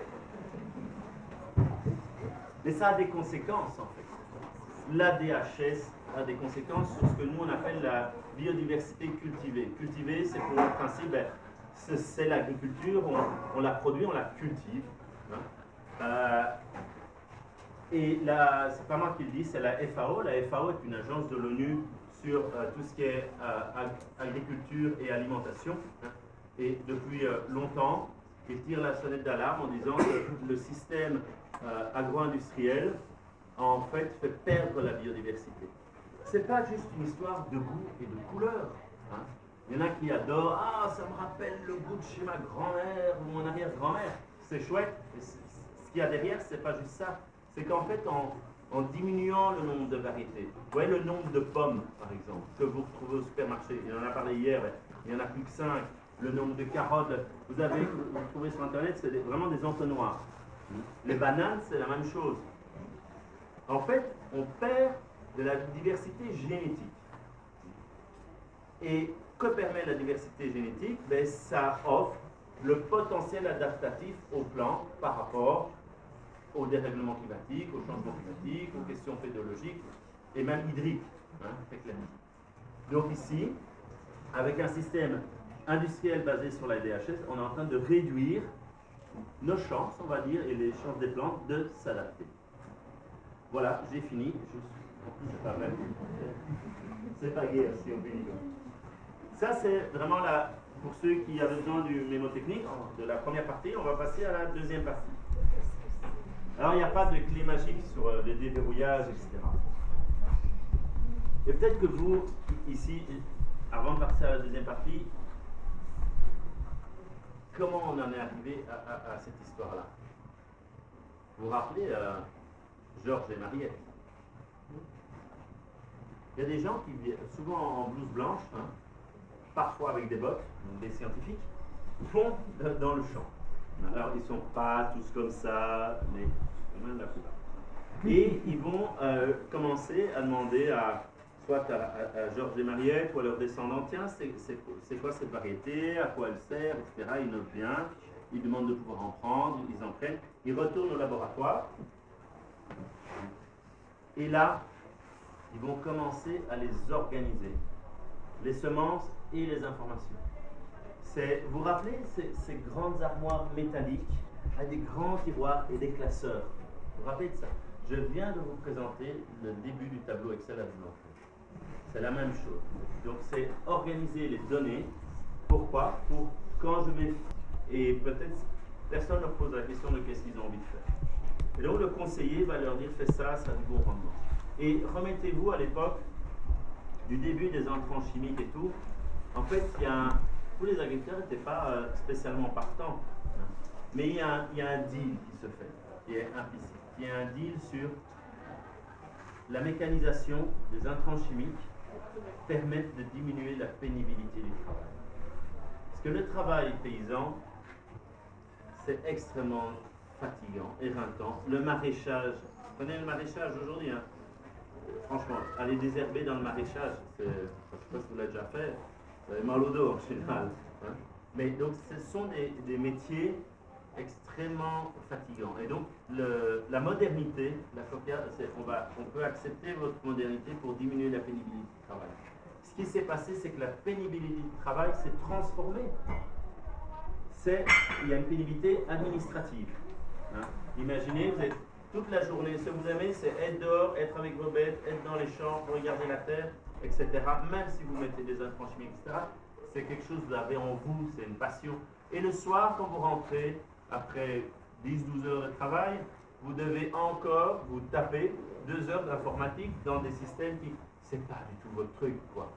Mais ça a des conséquences, en fait. La DHS a des conséquences sur ce que nous, on appelle la biodiversité cultivée. Cultiver, c'est pour le principe, c'est l'agriculture, on la produit, on la cultive. Hein. Et là, c'est pas moi qui le dis, c'est la FAO. La FAO est une agence de l'ONU sur tout ce qui est agriculture et alimentation. Hein. Et depuis longtemps, ils tirent la sonnette d'alarme en disant que le système agro-industriel en fait perdre la biodiversité. C'est pas juste une histoire de goût et de couleur. Hein. Il y en a qui adorent, ça me rappelle le goût de chez ma grand-mère ou mon arrière-grand-mère. C'est chouette. Ce qu'il y a derrière, c'est pas juste ça. C'est qu'en fait, en diminuant le nombre de variétés, vous voyez le nombre de pommes, par exemple, que vous retrouvez au supermarché, il en a parlé hier, il n'y en a plus que 5. Le nombre de carottes, vous trouvez sur Internet, c'est vraiment des entonnoirs. Les bananes, c'est la même chose. En fait, on perd de la diversité génétique. Et que permet la diversité génétique? Ben, ça offre le potentiel adaptatif aux plantes par rapport au dérèglement climatique, au changement climatique, aux questions pédologiques et même hydriques. Très clairement. Donc ici, avec un système industriel basé sur la DHS, on est en train de réduire nos chances, on va dire, et les chances des plantes de s'adapter. Voilà, j'ai fini. C'est pas vrai. C'est pas guère si on peut dire. Ça, c'est vraiment pour ceux qui avaient besoin du mémotechnique, de la première partie, on va passer à la deuxième partie. Alors, il n'y a pas de clé magique sur le déverrouillage, etc. Et peut-être que vous, ici, avant de passer à la deuxième partie, comment on en est arrivé à cette histoire-là? Vous vous rappelez Georges et Mariette? Il y a des gens qui viennent souvent en blouse blanche, parfois avec des bottes, des scientifiques, vont dans le champ. Alors, ils ne sont pas tous comme ça, mais quand même la plupart. Et ils vont commencer à demander soit à Georges et Mariette ou à leurs descendants, tiens, c'est quoi cette variété, à quoi elle sert, etc. Ils notent bien, ils demandent de pouvoir en prendre, ils en prennent, ils retournent au laboratoire. Et là, ils vont commencer à les organiser, les semences et les informations. Vous vous rappelez ces grandes armoires métalliques avec des grands tiroirs et des classeurs? Vous vous rappelez de ça? Je viens de vous présenter le début du tableau Excel à vous. C'est la même chose. Donc c'est organiser les données. Pourquoi? Pour quand je vais... Et peut-être personne ne pose la question de qu'est-ce qu'ils ont envie de faire. Et donc le conseiller va leur dire fais ça, ça a du bon rendement. Et remettez-vous à l'époque du début des intrants chimiques et tout. En fait, tous les agriculteurs n'étaient pas spécialement partants. Mais il y a un deal qui se fait, qui est implicite. Il y a un deal sur la mécanisation des intrants chimiques permettent de diminuer la pénibilité du travail. Parce que le travail paysan, c'est extrêmement fatigant, éreintant. Le maraîchage, vous prenez le maraîchage aujourd'hui, franchement, aller désherber dans le maraîchage, je ne sais pas si vous l'avez déjà fait, vous avez mal au dos en général. Mais donc ce sont des métiers extrêmement fatigants. Et donc la modernité, on peut accepter votre modernité pour diminuer la pénibilité du travail. Ce qui s'est passé, c'est que la pénibilité du travail s'est transformée. Il y a une pénibilité administrative. Imaginez, vous êtes toute la journée, ce que vous aimez, c'est être dehors, être avec vos bêtes, être dans les champs, regarder la terre, etc. Même si vous mettez des intrants chimiques, etc., c'est quelque chose que vous avez en vous, c'est une passion. Et le soir, quand vous rentrez, après 10-12 heures de travail, vous devez encore vous taper 2 heures d'informatique dans des systèmes qui, c'est pas du tout votre truc, quoi.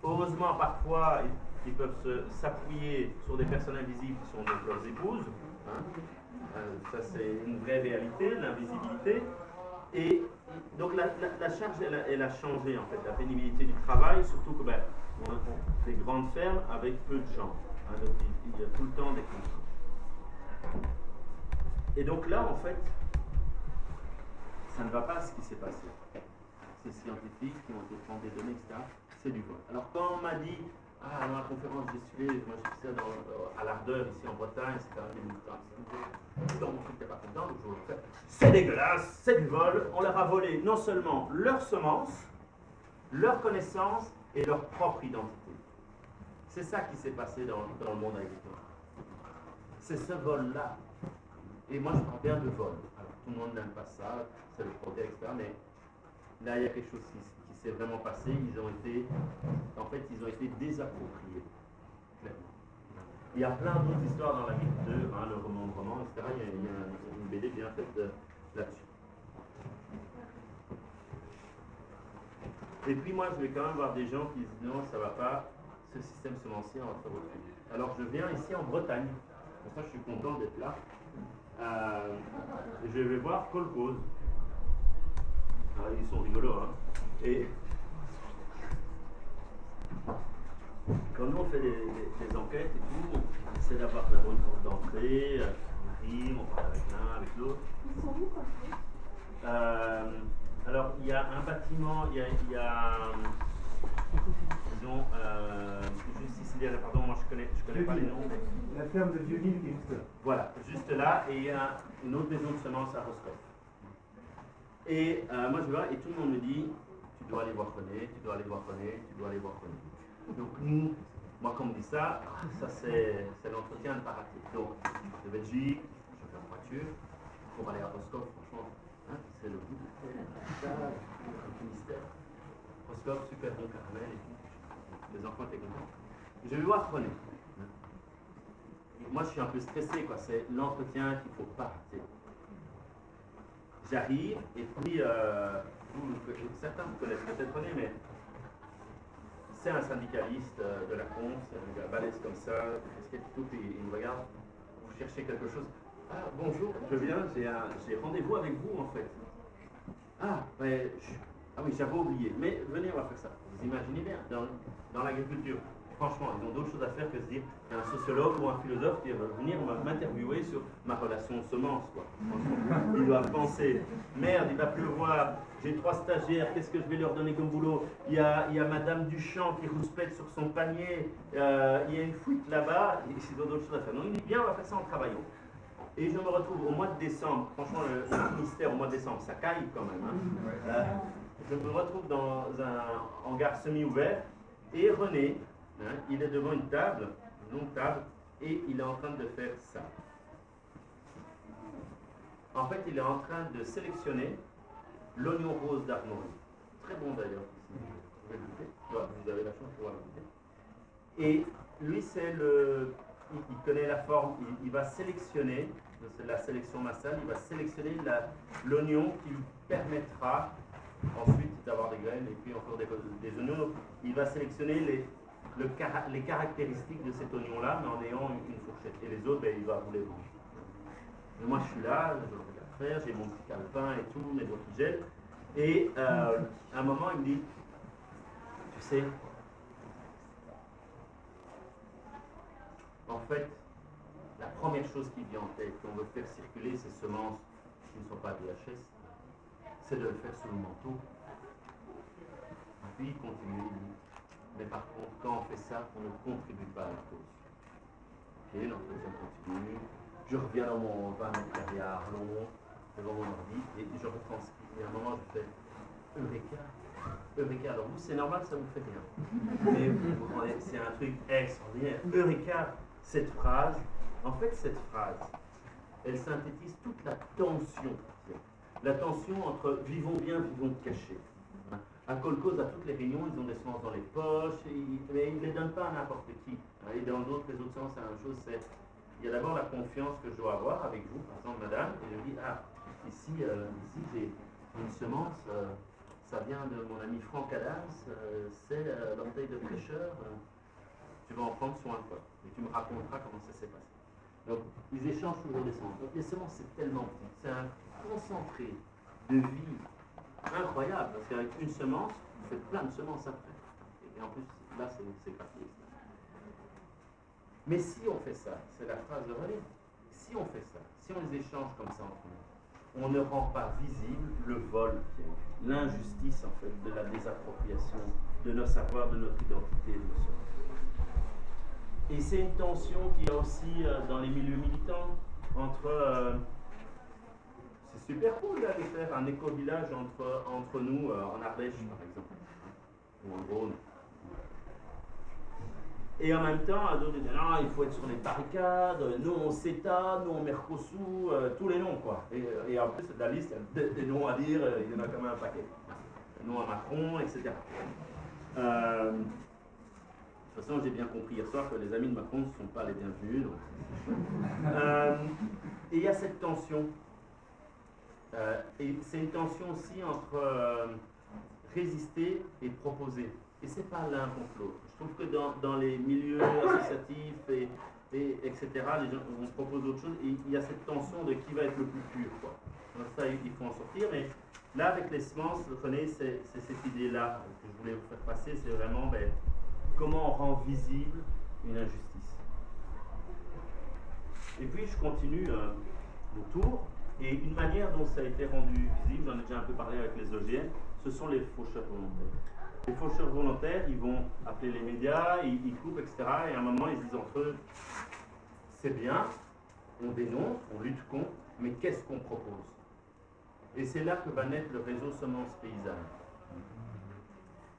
Heureusement, parfois, ils peuvent s'appuyer sur des personnes invisibles qui sont donc leurs épouses. Ça, c'est une vraie réalité, l'invisibilité. Et donc, la charge, elle a changé, en fait, la pénibilité du travail, surtout que, on a des grandes fermes avec peu de gens. Donc, il y a tout le temps des contraintes. Et donc là, en fait, ça ne va pas ce qui s'est passé. Ces scientifiques qui ont été prendre des données, etc., c'est du vol. Alors, quand on m'a dit, dans la conférence j'ai suivi, moi je suis à l'Ardeur, ici en Bretagne, etc., c'est dégueulasse, c'est du vol. On leur a volé non seulement leurs semences, leurs connaissances et leur propre identité. C'est ça qui s'est passé dans le monde agricole. C'est ce vol-là. Et moi, je parle bien de vol. Alors, tout le monde n'aime pas ça, c'est le progrès, etc. Mais là, il y a quelque chose qui s'est vraiment passé. Ils ont été désappropriés, clairement. Il y a plein d'autres histoires dans l'agriculture, le roman, etc. Il y a une BD bien faite là-dessus. Et puis moi, je vais quand même voir des gens qui disent non, ça ne va pas, ce système semencier, on va faire autre chose. Alors, je viens ici en Bretagne. Pour ça, je suis content d'être là. Je vais voir Colcause. Ils sont rigolos, Et quand nous on fait des enquêtes et tout, on essaie d'avoir la bonne porte d'entrée, s'expriment, on parle avec l'un, avec l'autre. Ils sont où quoi? Alors, il y a un bâtiment, il y a disons, juste ici derrière, pardon, moi je connais pas les noms. Mais... La ferme de Vieux-Lille qui est juste là. Voilà, juste là, et il y a une autre maison de semences à Rostov. Et moi je vais voir, et tout le monde me dit, tu dois aller voir René, tu dois aller voir René, tu dois aller voir René. Donc nous, moi quand on me dit ça, c'est l'entretien de pas rater. Donc, de Belgique, je vais en voiture, pour aller à Rostov, franchement, hein, c'est le bout de le ministère. Rostov, super bon caramel et tout. Les enfants étaient contents. Je vais voir René. Et moi je suis un peu stressé, quoi. C'est l'entretien qu'il ne faut pas rater. J'arrive, et puis, certains vous connaissent peut-être René, mais c'est un syndicaliste de la Conf, c'est un gars balèze comme ça, tout, il me regarde, vous cherchez quelque chose. Ah, bonjour, je viens, j'ai rendez-vous avec vous en fait. Ah, ouais, ah oui, j'avais oublié, mais venez, on va faire ça. Vous imaginez bien, dans l'agriculture, franchement, ils ont d'autres choses à faire que se dire, il y a un sociologue ou un philosophe qui va venir m'interviewer sur ma relation aux semences, quoi. Franchement, ils doivent penser, merde, il va pleuvoir, j'ai 3 stagiaires, qu'est-ce que je vais leur donner comme boulot? Il y a Madame Duchamp qui rouspète sur son panier, il y a une fuite là-bas, ils ont d'autres choses à faire. Donc il dit, bien, on va faire ça en travaillant. Et je me retrouve au mois de décembre, franchement, le ministère au mois de décembre, ça caille quand même. Hein. Je me retrouve dans un hangar semi-ouvert, et René, hein, il est devant une table, une longue table, et il est en train de faire ça. En fait, il est en train de sélectionner l'oignon rose d'Armorique. Très bon d'ailleurs. Vous pouvez le goûter. Vous avez la chance de pouvoir le goûter. Et lui, il connaît la forme, il va sélectionner, c'est la sélection massale, il va sélectionner l'oignon qui lui permettra ensuite d'avoir des graines et puis encore des oignons. Donc, il va sélectionner les caractéristiques de cet oignon-là, mais en ayant une fourchette. Et les autres, ben, il va rouler rouge. Et moi, je suis là, je le regarde faire, j'ai mon petit calepin et tout, mes doigts qui gèlent. Et à un moment, il me dit, tu sais, en fait, la première chose qui vient en tête, qu'on veut faire circuler ces semences qui ne sont pas DHS, c'est de le faire sous le manteau. Et puis il continue, il dit, mais par contre, quand on fait ça, on ne contribue pas à la cause. Ok, l'entretien continue. Je reviens dans mon 20 mètres carrés à Arlon, devant mon ordi, et je retranscris. Et à un moment, je fais Eureka. Eureka. Alors vous, c'est normal, ça vous fait rien. Mais c'est un truc extraordinaire. Eureka, cette phrase, en fait, cette phrase, elle synthétise toute la tension. La tension entre vivons bien, vivons cachés. À Kolkhoz, à toutes les réunions, ils ont des semences dans les poches, mais ils ne les donnent pas à n'importe qui. Et dans les autres semences, c'est la même chose. Il y a d'abord la confiance que je dois avoir avec vous, par exemple, madame, et je dis, ah, ici j'ai une semence, ça vient de mon ami Franck Adams, c'est l'orteil de pêcheur, tu vas en prendre soin, quoi. Et tu me raconteras comment ça s'est passé. Donc, ils échangent toujours des semences. Donc, les semences, c'est tellement petit. C'est un concentré de vie incroyable, parce qu'avec une semence, vous faites plein de semences après. Et en plus, là, c'est gratuit. Mais si on fait ça, c'est la phrase de René, si on fait ça, si on les échange comme ça entre nous, on ne rend pas visible le vol, l'injustice en fait, de la désappropriation de nos savoirs, de notre identité, de nos savoirs. Et c'est une tension qu'il y a aussi dans les milieux militants entre... c'est super cool d'aller faire un éco-village entre nous en Ardèche, par exemple, ou en Rhône. Et en même temps, d'autres disent non, il faut être sur les barricades, nous on CETA, nous on Mercosur, tous les noms quoi. Et en plus, la liste, il y a des noms à dire, il y en a quand même un paquet. Nom à Macron, etc. De toute façon, j'ai bien compris hier soir que les amis de Macron ne sont pas les bienvenus. Et il y a cette tension. Et c'est une tension aussi entre résister et proposer. Et c'est pas l'un contre l'autre. Je trouve que dans les milieux associatifs etc., les gens on propose d'autres choses et il y a cette tension de qui va être le plus pur, quoi. Donc ça, il faut en sortir. Mais là, avec les semences, vous connaissez, c'est cette idée-là que je voulais vous faire passer. C'est vraiment comment on rend visible une injustice. Et puis je continue le tour, et une manière dont ça a été rendu visible, j'en ai déjà un peu parlé avec les OGM, ce sont les faucheurs volontaires. Les faucheurs volontaires, ils vont appeler les médias, ils coupent, etc. Et à un moment, ils se disent entre eux, c'est bien, on dénonce, on lutte contre, mais qu'est-ce qu'on propose? Et c'est là que va naître le réseau Semences Paysannes.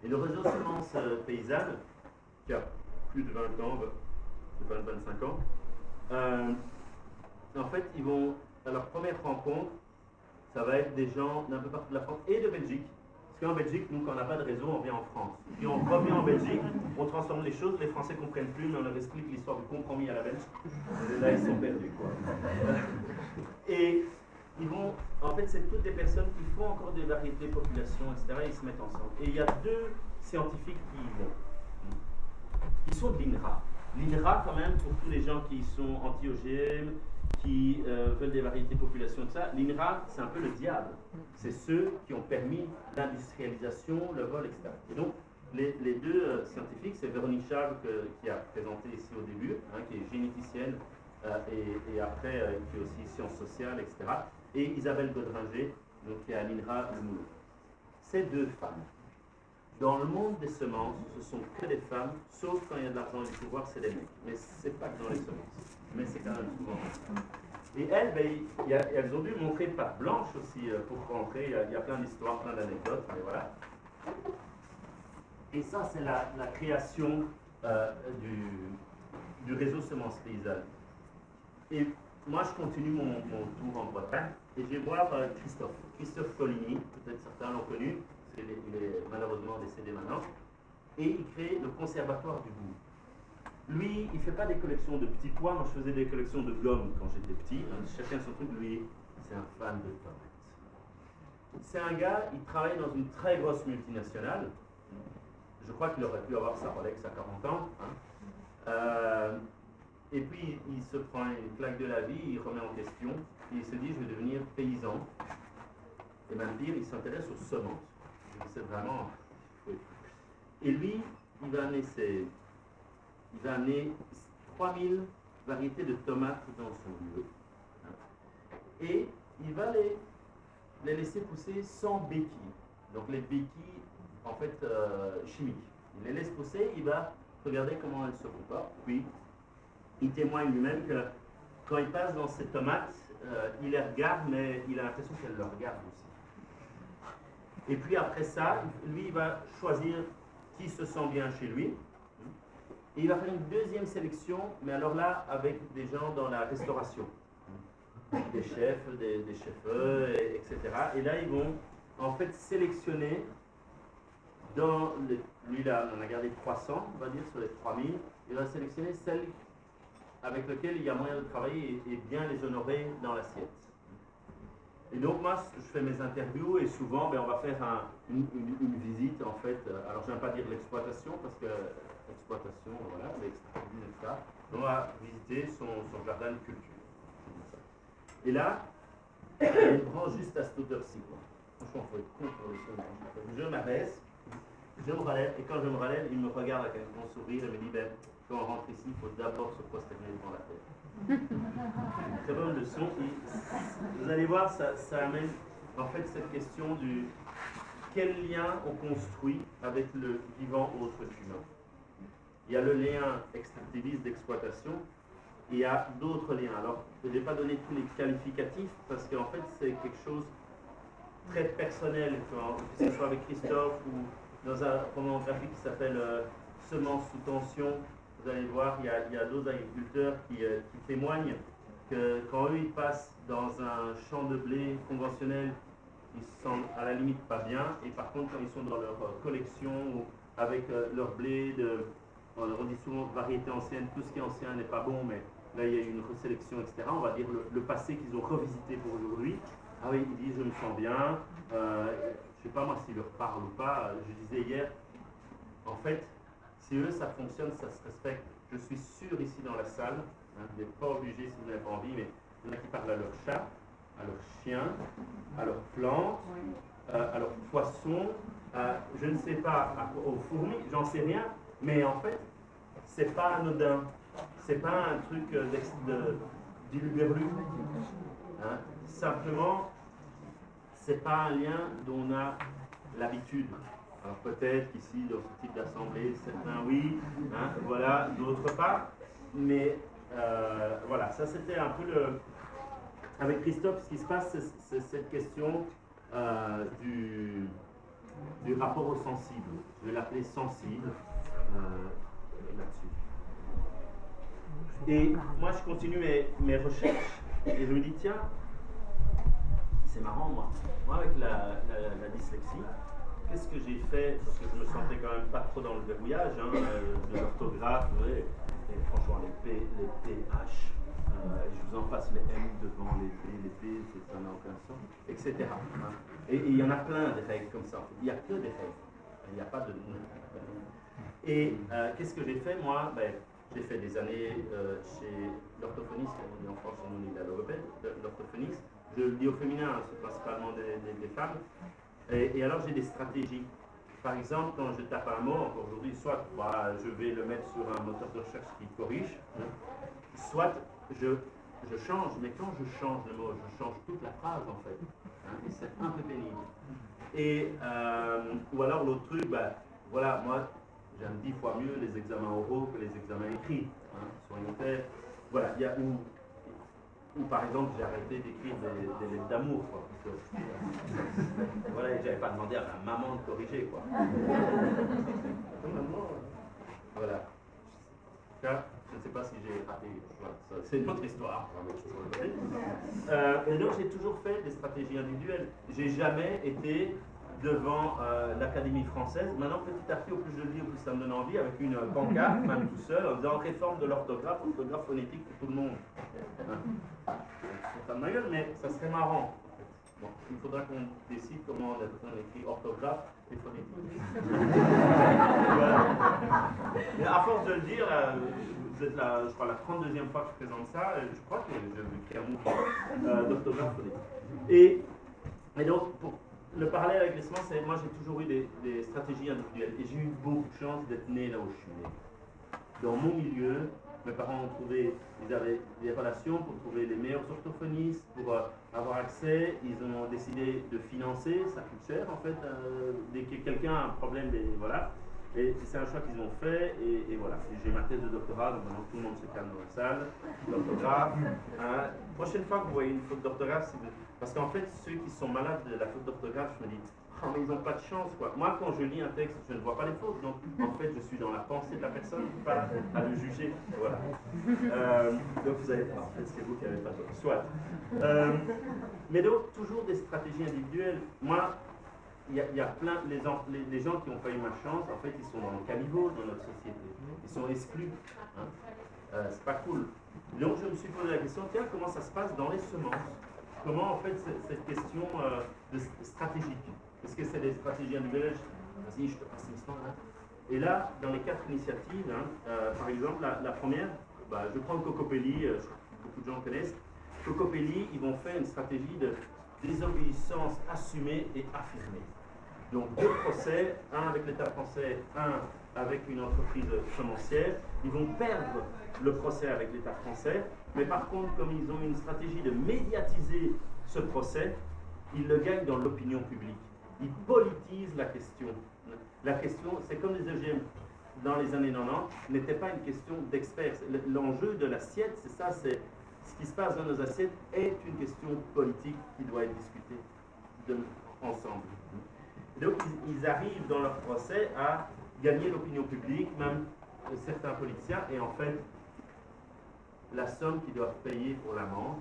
Et le réseau Semences Paysannes, qui a plus de 20 ans, 20-25 ans, en fait, ils vont, à leur première rencontre, ça va être des gens d'un peu partout de la France et de Belgique. Parce qu'en Belgique, nous, quand on n'a pas de réseau, on vient en France. Puis on revient en Belgique, on transforme les choses, les Français ne comprennent plus, mais on leur explique l'histoire du compromis à la Belge. Et là, ils sont perdus, quoi. Et ils vont, en fait, c'est toutes des personnes qui font encore des variétés de population, etc. Et ils se mettent ensemble. Et il y a deux scientifiques qui y vont. Ils sont de l'INRA. L'INRA, quand même, pour tous les gens qui sont anti-OGM, qui veulent des variétés de population, tout ça, l'INRA, c'est un peu le diable. C'est ceux qui ont permis l'industrialisation, le vol, etc. Et donc, les deux scientifiques, c'est Véronique Chave qui a présenté ici au début, hein, qui est généticienne et après qui est aussi sciences sociales, etc. Et Isabelle Godringer, donc qui est à l'INRA de Moulins. Ces deux femmes. Dans le monde des semences, ce sont que des femmes, sauf quand il y a de l'argent et du pouvoir, c'est des mecs. Mais c'est pas que dans les semences. Mais c'est quand même souvent. Et elles, elles ont dû montrer patte blanche aussi pour rentrer. Il y a plein d'histoires, plein d'anecdotes, mais voilà. Et ça, c'est la création du réseau Semences Paysannes. Et moi, je continue mon tour en Bretagne et je vais voir Christophe Coligny, peut-être certains l'ont connu, il est malheureusement décédé maintenant, et il crée le Conservatoire du goût. Lui, il ne fait pas des collections de petits pois, moi je faisais des collections de gomme quand j'étais petit, chacun son truc, lui, c'est un fan de tomates. C'est un gars, il travaille dans une très grosse multinationale, je crois qu'il aurait pu avoir sa Rolex à 40 ans, hein. Et puis il se prend une claque de la vie, il remet en question, et il se dit je vais devenir paysan, et même pire, il s'intéresse aux semences. C'est vraiment... Oui. Et lui, il va amener 3000 variétés de tomates dans son lieu. Et il va les laisser pousser sans béquilles. Donc les béquilles, en fait, chimiques. Il les laisse pousser, il va regarder comment elles se comportent. Puis, il témoigne lui-même que quand il passe dans ces tomates, il les regarde, mais il a l'impression qu'elles le regardent aussi. Et puis après ça, lui, il va choisir qui se sent bien chez lui. Et il va faire une deuxième sélection, mais alors là, avec des gens dans la restauration. Des chefs, des chefs, etc. Et là, ils vont en fait sélectionner, lui là, on a gardé 300, on va dire, sur les 3000. Il va sélectionner celles avec lesquelles il y a moyen de travailler et bien les honorer dans l'assiette. Et donc moi, je fais mes interviews et souvent, on va faire une visite en fait. Alors je ne viens pas dire l'exploitation parce que l'exploitation, voilà, l'extraction, etc. On va visiter son jardin de culture. Et là, il y a une branche juste à cette hauteur-ci. Franchement, il faut être con pour les choses. Je m'abaisse, je me relève et quand je me relève, il me regarde avec un grand sourire et me dit quand on rentre ici, il faut d'abord se prosterner devant la terre. Une très bonne leçon. Et vous allez voir, ça amène en fait cette question du quel lien on construit avec le vivant autre qu'humain. Il y a le lien extractiviste d'exploitation et il y a d'autres liens. Alors, je ne vais pas donner tous les qualificatifs parce qu'en fait, c'est quelque chose de très personnel, que ce soit avec Christophe ou dans un roman graphique qui s'appelle Semences sous tension. Vous allez voir, il y a d'autres agriculteurs qui témoignent que quand eux ils passent dans un champ de blé conventionnel, ils se sentent à la limite pas bien, et par contre quand ils sont dans leur collection ou avec leur blé, on dit souvent variété ancienne, tout ce qui est ancien n'est pas bon, mais là il y a eu une resélection, etc. On va dire le passé qu'ils ont revisité pour aujourd'hui. Ah oui, ils disent je me sens bien, je ne sais pas moi s'ils leur parlent ou pas. Je disais hier, en fait, si eux, ça fonctionne, ça se respecte. Je suis sûr ici dans la salle, vous n'êtes pas obligé si vous n'avez pas envie, mais il y en a qui parlent à leurs chats, à leurs chiens, à leurs plantes, à leurs poissons, je ne sais pas, aux fourmis, j'en sais rien, mais en fait, c'est pas anodin. C'est pas un truc d'Huluberlu. Hein? Simplement, c'est pas un lien dont on a l'habitude. Alors peut-être qu'ici, dans ce type d'assemblée, certains oui, hein, voilà, d'autres pas. Mais voilà, ça c'était un peu le... Avec Christophe, ce qui se passe, c'est cette question du rapport au sensible. Je vais l'appeler sensible là-dessus. Et moi, je continue mes recherches et je me dis, tiens, c'est marrant, moi avec la dyslexie, qu'est-ce que j'ai fait? Parce que je me sentais quand même pas trop dans le verrouillage, hein, de l'orthographe, et franchement, les PH, je vous en passe les M devant les P, ça n'a aucun sens, etc. Hein. Et il y en a plein des règles comme ça. Il n'y a que des règles. Il n'y a pas de... Et qu'est-ce que j'ai fait, moi? J'ai fait des années chez l'orthophoniste, on dit en France, on dit la logopède, l'orthophoniste. Je le dis au féminin, c'est principalement des femmes. Et alors j'ai des stratégies. Par exemple, quand je tape un mot, encore aujourd'hui, soit je vais le mettre sur un moteur de recherche qui corrige, hein, soit je change, mais quand je change le mot, je change toute la phrase en fait. Hein, et c'est un peu pénible. Et, ou alors l'autre truc, voilà, moi j'aime 10 fois mieux les examens oraux que les examens écrits. Hein, soyons faits. Voilà, il y a ou par exemple, j'ai arrêté d'écrire des lettres d'amour, quoi. Parce que, voilà, j'avais pas demandé à ma maman de corriger, quoi. Voilà. Là, je ne sais pas si j'ai raté. Voilà, c'est une autre histoire. Et donc, j'ai toujours fait des stratégies individuelles. J'ai jamais été devant l'Académie française. Maintenant, petit à petit, au plus je le dis, au plus ça me donne envie, avec une pancarte, même tout seul, en disant réforme de l'orthographe phonétique pour tout le monde. C'est pas de ma gueule, mais ça serait marrant. Bon, il faudra qu'on décide comment on écrit orthographe et phonétique. Voilà. Mais à force de le dire, vous êtes là, je crois, la 32e fois que je présente ça, je crois que j'ai un mouvement d'orthographe phonétique. Et donc, pour le parallèle avec les semences, c'est moi j'ai toujours eu des stratégies individuelles et j'ai eu beaucoup de chance d'être né là où je suis né. Dans mon milieu, mes parents ont trouvé, ils avaient des relations pour trouver les meilleurs orthophonistes, pour avoir accès, ils ont décidé de financer, ça coûte cher en fait, dès que quelqu'un a un problème, voilà. Et c'est un choix qu'ils ont fait, et voilà. J'ai ma thèse de doctorat, donc maintenant tout le monde se calme dans la salle. L'orthographe. Hein. Prochaine fois que vous voyez une faute d'orthographe, parce qu'en fait, ceux qui sont malades de la faute d'orthographe, je me dis, oh, mais ils n'ont pas de chance, quoi. Moi, quand je lis un texte, je ne vois pas les fautes, donc en fait, je suis dans la pensée de la personne, pas à le juger. Voilà. Donc vous avez, en fait, c'est vous qui n'avez pas tort. Soit. Mais donc, toujours des stratégies individuelles. Moi, il y a plein, les gens qui n'ont pas eu ma chance, en fait, ils sont dans le caniveau dans notre société. Ils sont exclus. Hein. C'est pas cool. Donc, je me suis posé la question, tiens, comment ça se passe dans les semences? Comment, en fait, cette question stratégique? Est-ce que c'est des stratégies individuelles? Vas-y, je te passe l'instant, là. Et là, dans les 4 initiatives, par exemple, la première, je prends Cocopelli, beaucoup de gens connaissent. Cocopelli, ils vont faire une stratégie de désobéissance assumée et affirmée. Donc 2 procès, un avec l'État français, un avec une entreprise semencière. Ils vont perdre le procès avec l'État français, mais par contre, comme ils ont une stratégie de médiatiser ce procès, ils le gagnent dans l'opinion publique. Ils politisent la question. La question, c'est comme les OGM dans les années 90, n'était pas une question d'experts. L'enjeu de l'assiette, c'est ça, c'est ce qui se passe dans nos assiettes est une question politique qui doit être discutée ensemble. Donc ils arrivent dans leur procès à gagner l'opinion publique, même certains politiciens, et en fait, la somme qu'ils doivent payer pour l'amende,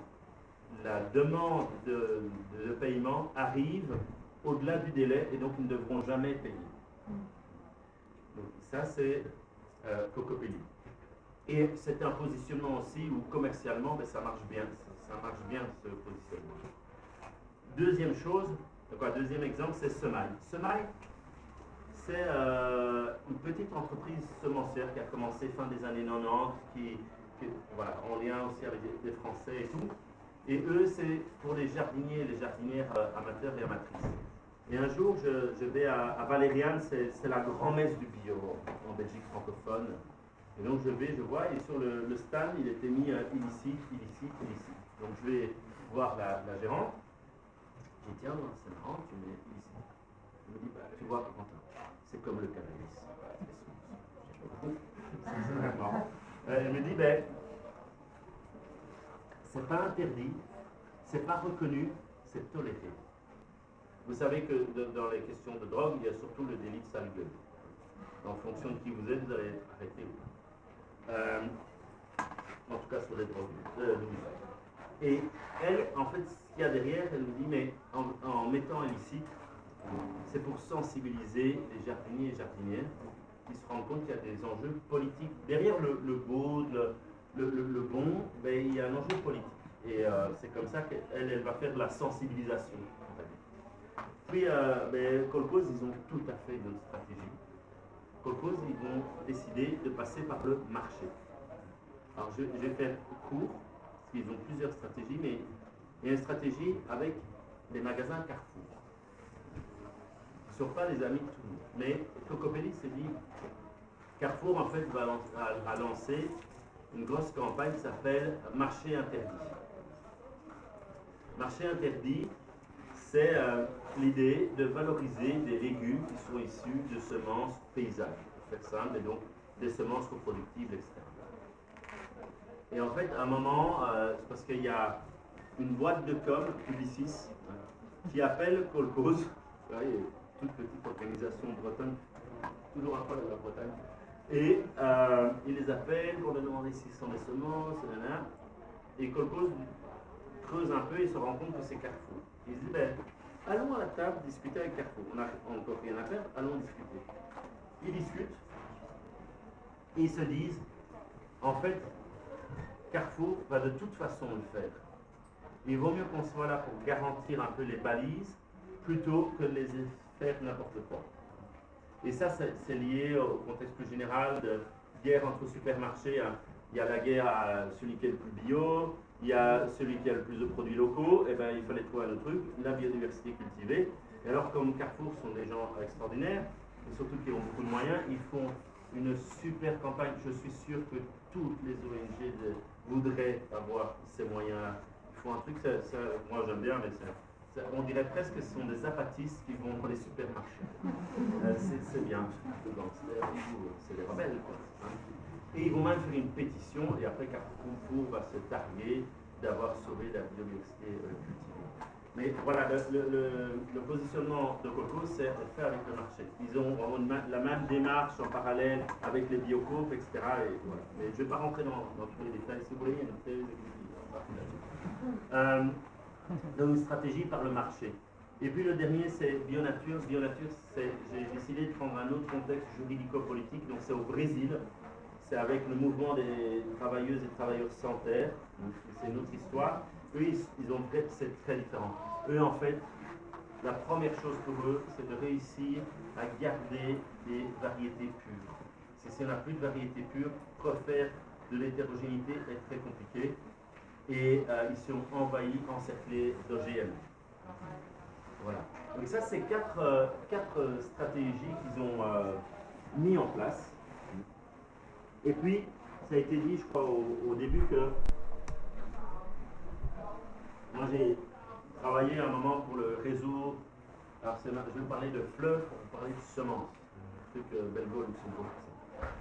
la demande de paiement arrive au-delà du délai, et donc ils ne devront jamais payer. Donc ça c'est Cocopelli. Et c'est un positionnement aussi où commercialement, ça marche bien. Ça marche bien ce positionnement. Deuxième chose, deuxième exemple, c'est Semaille. Semaille, c'est une petite entreprise semencière qui a commencé fin des années 90, voilà, en lien aussi avec des Français et tout. Et eux, c'est pour les jardiniers et les jardinières amateurs et amatrices. Et un jour, je vais à Valériane, c'est la grand-messe du bio en Belgique francophone. Et donc je vois, et sur le stand, il était mis illicite, illicite, illicite. Donc je vais voir la gérante. Je dis, tiens, c'est marrant, tu mets illicite. Elle me dit, bah, tu vois, Quentin, c'est comme le cannabis. C'est marrant. Elle me dit, ben, c'est pas interdit, c'est pas reconnu, c'est toléré. Vous savez que dans les questions de drogue, il y a surtout le délit de sale gueule. En fonction de qui vous êtes, vous allez être arrêté ou pas. En tout cas sur les drogues. Et elle, en fait, ce qu'il y a derrière, elle me dit, mais en mettant illicite, c'est pour sensibiliser les jardiniers et jardinières qui se rendent compte qu'il y a des enjeux politiques. Derrière le beau, le bon, ben, il y a un enjeu politique. Et c'est comme ça qu'elle va faire de la sensibilisation. Puis, Kolkhoz, ils ont tout à fait une stratégie. Kolkhoz, ils vont décider de passer par le marché. Alors, je vais faire court, parce qu'ils ont plusieurs stratégies, mais il y a une stratégie avec les magasins Carrefour. Ils ne sont pas les amis de tout le monde. Mais Cocopelli s'est dit, Carrefour, en fait, a lancé une grosse campagne qui s'appelle Marché Interdit. Marché Interdit, c'est l'idée de valoriser des légumes qui sont issus de semences paysannes, pour faire simple, et donc des semences reproductives, etc. Et en fait, à un moment, c'est parce qu'il y a une boîte de com, Publicis, qui appelle Kolkhoz, toute petite organisation bretonne, toujours un peu de la Bretagne, et il les appelle pour leur demander s'ils sont des semences, et Kolkhoz creuse un peu et se rend compte que c'est Carrefour. Il se dit, ben, allons à la table discuter avec Carrefour. On n'a encore rien à faire, allons discuter. Ils discutent, et ils se disent, en fait, Carrefour va de toute façon le faire. Il vaut mieux qu'on soit là pour garantir un peu les balises, plutôt que de les faire n'importe quoi. Et ça, c'est lié au contexte plus général de guerre entre supermarchés. Il y a la guerre à celui qui est le plus bio, il y a celui qui a le plus de produits locaux, et ben il fallait trouver un autre truc, la biodiversité cultivée. Et alors, comme Carrefour sont des gens extraordinaires, et surtout qui ont beaucoup de moyens, ils font une super campagne. Je suis sûr que toutes les ONG voudraient avoir ces moyens-là. Ils font un truc, moi j'aime bien, mais on dirait presque que ce sont des zapatistes qui vont pour les supermarchés. C'est bien, c'est des rebelles, quoi. Et ils vont même faire une pétition, et après Carrefour va se targuer d'avoir sauvé la biodiversité cultivée. Mais voilà, le positionnement de Kolkhoz, c'est fait avec le marché. Ils ont la même démarche en parallèle avec les biocoop, etc. Et voilà. Mais je ne vais pas rentrer dans tous les détails. Si vous voulez, il y a une très donc une stratégie par le marché. Et puis le dernier, c'est Bionature. Bionature, j'ai décidé de prendre un autre contexte juridico-politique, donc c'est au Brésil. C'est avec le mouvement des travailleuses et travailleurs sans terre. C'est une autre histoire. Eux, c'est très différent. Eux, en fait, la première chose pour eux, c'est de réussir à garder des variétés pures. Si on n'a plus de variétés pures, refaire de l'hétérogénéité est très compliqué. Et ils sont envahis, encerclés d'OGM. Voilà. Donc ça, c'est quatre stratégies qu'ils ont mis en place. Et puis, ça a été dit, je crois, au début que moi j'ai travaillé un moment pour le réseau. Alors, je vais vous parler de fleuve pour parler de semences. Un truc belgo luxembourg.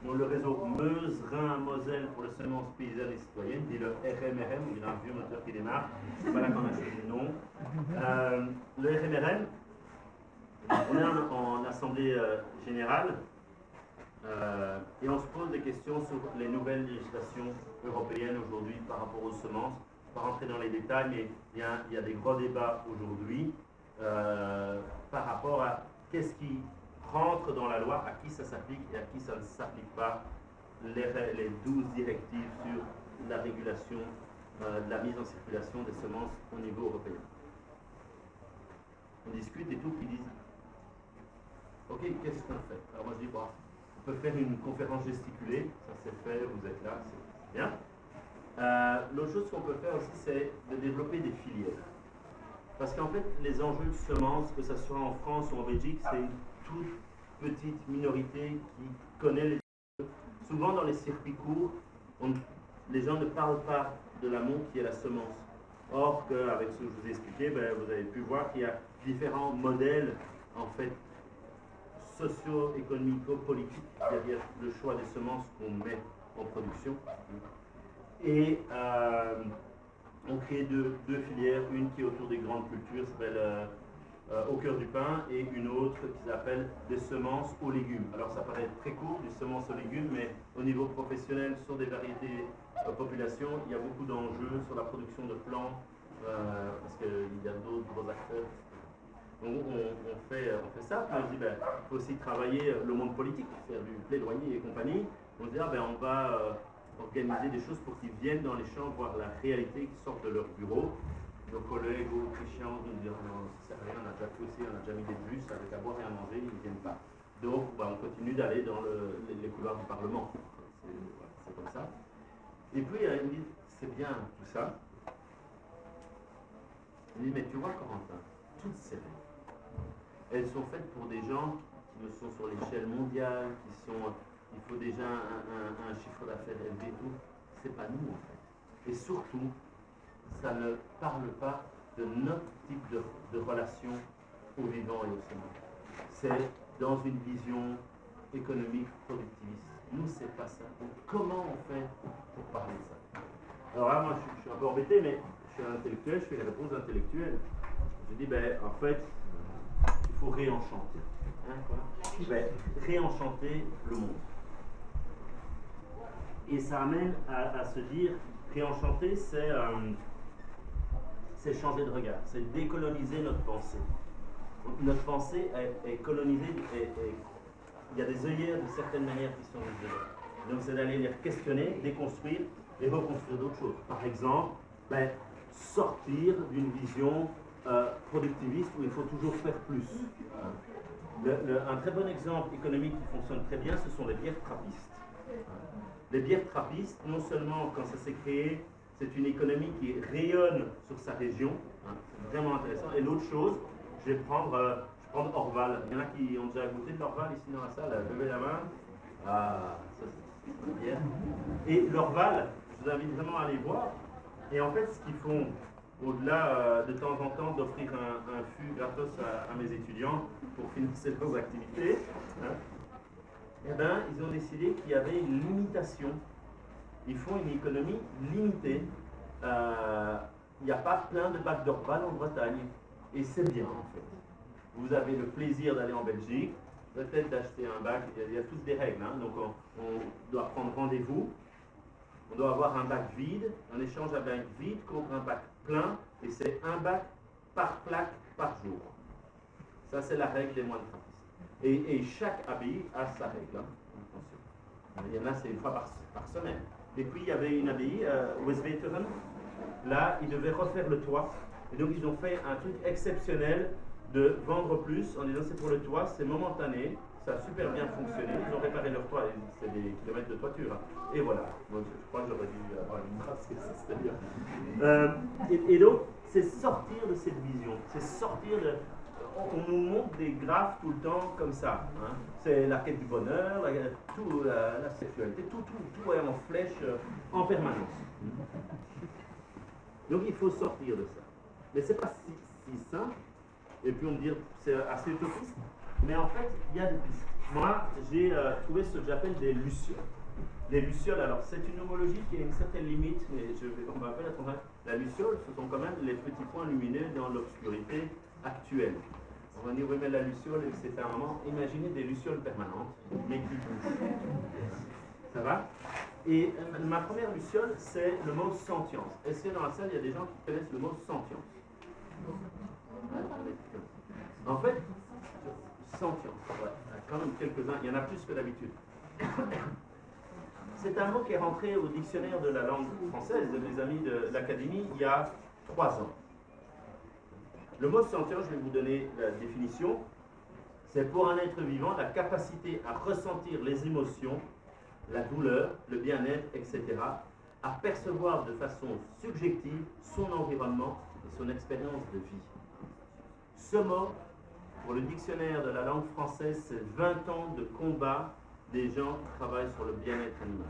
Donc, le réseau Meuse, Rhin, Moselle pour les semences paysannes et citoyennes, dit le RMRM, il y a un vieux moteur qui démarre. C'est pas là qu'on a choisi le nom. Le RMRM, on est en assemblée générale. Et on se pose des questions sur les nouvelles législations européennes aujourd'hui par rapport aux semences. Je ne vais pas rentrer dans les détails, mais il y a des gros débats aujourd'hui par rapport à qu'est-ce qui rentre dans la loi, à qui ça s'applique et à qui ça ne s'applique pas, les 12 directives sur la régulation, la mise en circulation des semences au niveau européen. On discute et tout, puis ils disent ok, qu'est-ce qu'on fait? Alors moi je dis, bon, on peut faire une conférence gesticulée, ça c'est fait, vous êtes là, c'est bien. L'autre chose qu'on peut faire aussi, c'est de développer des filières. Parce qu'en fait, les enjeux de semences, que ce soit en France ou en Belgique, c'est une toute petite minorité qui connaît les enjeux. souvent dans les circuits courts, les gens ne parlent pas de l'amont qui est la semence. Or, avec ce que je vous ai expliqué, vous avez pu voir qu'il y a différents modèles en fait socio-économico-politiques derrière le choix des semences qu'on met en production. Et on crée deux filières, une qui est autour des grandes cultures, s'appelle Au cœur du pain, et une autre qui s'appelle des semences aux légumes. Alors ça paraît très court, des semences aux légumes, mais au niveau professionnel, sur des variétés population, il y a beaucoup d'enjeux sur la production de plants, parce qu'il y a d'autres gros acteurs. Donc on fait ça, puis on se dit, il faut aussi travailler le monde politique, faire du plaidoyer et compagnie. On se dit, on va organiser des choses pour qu'ils viennent dans les champs voir la réalité, qui sortent de leur bureau. Nos collègues autrichiens nous disent, non, ça sert à rien, on a déjà fait aussi, on a déjà mis des bus avec à boire et à manger, ils ne viennent pas. Donc on continue d'aller dans les couloirs du Parlement. C'est comme ça. Et puis elle me dit, c'est bien tout ça. Elle me dit, mais tu vois Corentin, toutes ces règles, elles sont faites pour des gens qui ne sont sur l'échelle mondiale, il faut déjà un chiffre d'affaires élevé et tout. C'est pas nous en fait. Et surtout, ça ne parle pas de notre type de relation aux vivants et aux semences. C'est dans une vision économique productiviste. Nous, c'est pas ça. Donc, comment on fait pour parler de ça? Alors là, moi, je suis un peu embêté, mais je suis un intellectuel, je fais les réponses intellectuelles. Je dis, en fait, il faut réenchanter. Réenchanter le monde. Et ça amène à se dire, réenchanter, c'est changer de regard, c'est décoloniser notre pensée. Notre pensée est colonisée, il y a des œillères de certaines manières qui sont mises dedans. Donc c'est d'aller les questionner, déconstruire et reconstruire d'autres choses. Par exemple, sortir d'une vision productiviste où il faut toujours faire plus. Un très bon exemple économique qui fonctionne très bien, ce sont les bières trappistes. Les bières trappistes, non seulement quand ça s'est créé, c'est une économie qui rayonne sur sa région, c'est vraiment intéressant. Et l'autre chose, je vais prendre Orval. Il y en a qui ont déjà goûté de l'Orval ici dans la salle, levez la main. Ah, ça c'est bien. Et l'Orval, je vous invite vraiment à aller voir. Et en fait, ce qu'ils font, au-delà de temps en temps d'offrir un fût gratos à mes étudiants pour financer leurs activités, ils ont décidé qu'il y avait une limitation. Ils font une économie limitée. Il n'y a pas plein de bacs d'Orval en Bretagne. Et c'est bien en fait. Vous avez le plaisir d'aller en Belgique, peut-être d'acheter un bac, il y a toutes des règles. Donc on doit prendre rendez-vous. On doit avoir un bac vide, on échange un bac vide contre un bac plein, et c'est un bac par plaque par jour. Ça, c'est la règle des moines trappistes. Et chaque abbaye a sa règle. Il y en a, c'est une fois par semaine. Et puis, il y avait une abbaye, Westveteren. Là, ils devaient refaire le toit. Et donc, ils ont fait un truc exceptionnel de vendre plus en disant c'est pour le toit, c'est momentané. Ça a super bien fonctionné, ils ont réparé leur toit, c'est des kilomètres de toiture. Et voilà, moi, je crois que j'aurais dû avoir une trace, c'était bien. Et donc, c'est sortir de cette vision, c'est sortir de... On nous montre des graphes tout le temps comme ça. C'est la quête du bonheur, la sexualité, tout est en flèche en permanence. Donc il faut sortir de ça. Mais c'est pas si simple, et puis on me dit c'est assez utopiste. Mais en fait, il y a des pistes. Moi, j'ai trouvé ce que j'appelle des lucioles. Les lucioles, alors c'est une homologie qui a une certaine limite, mais on va pas la convaincre. La luciole, ce sont quand même les petits points lumineux dans l'obscurité actuelle. On va dire, oui, mais la luciole, c'est un moment, imaginez des lucioles permanentes, mais qui bougent. Ça va? Et ma première luciole, c'est le mot sentience. Est-ce que dans la salle, il y a des gens qui connaissent le mot sentience? En fait, sentience, ouais, quand même quelques-uns, il y en a plus que d'habitude. C'est un mot qui est rentré au dictionnaire de la langue française de mes amis de l'Académie il y a 3 ans. Le mot sentience, je vais vous donner la définition, c'est pour un être vivant la capacité à ressentir les émotions, la douleur, le bien-être, etc., à percevoir de façon subjective son environnement et son expérience de vie. Ce mot, pour le dictionnaire de la langue française, c'est 20 ans de combat, des gens qui travaillent sur le bien-être animal.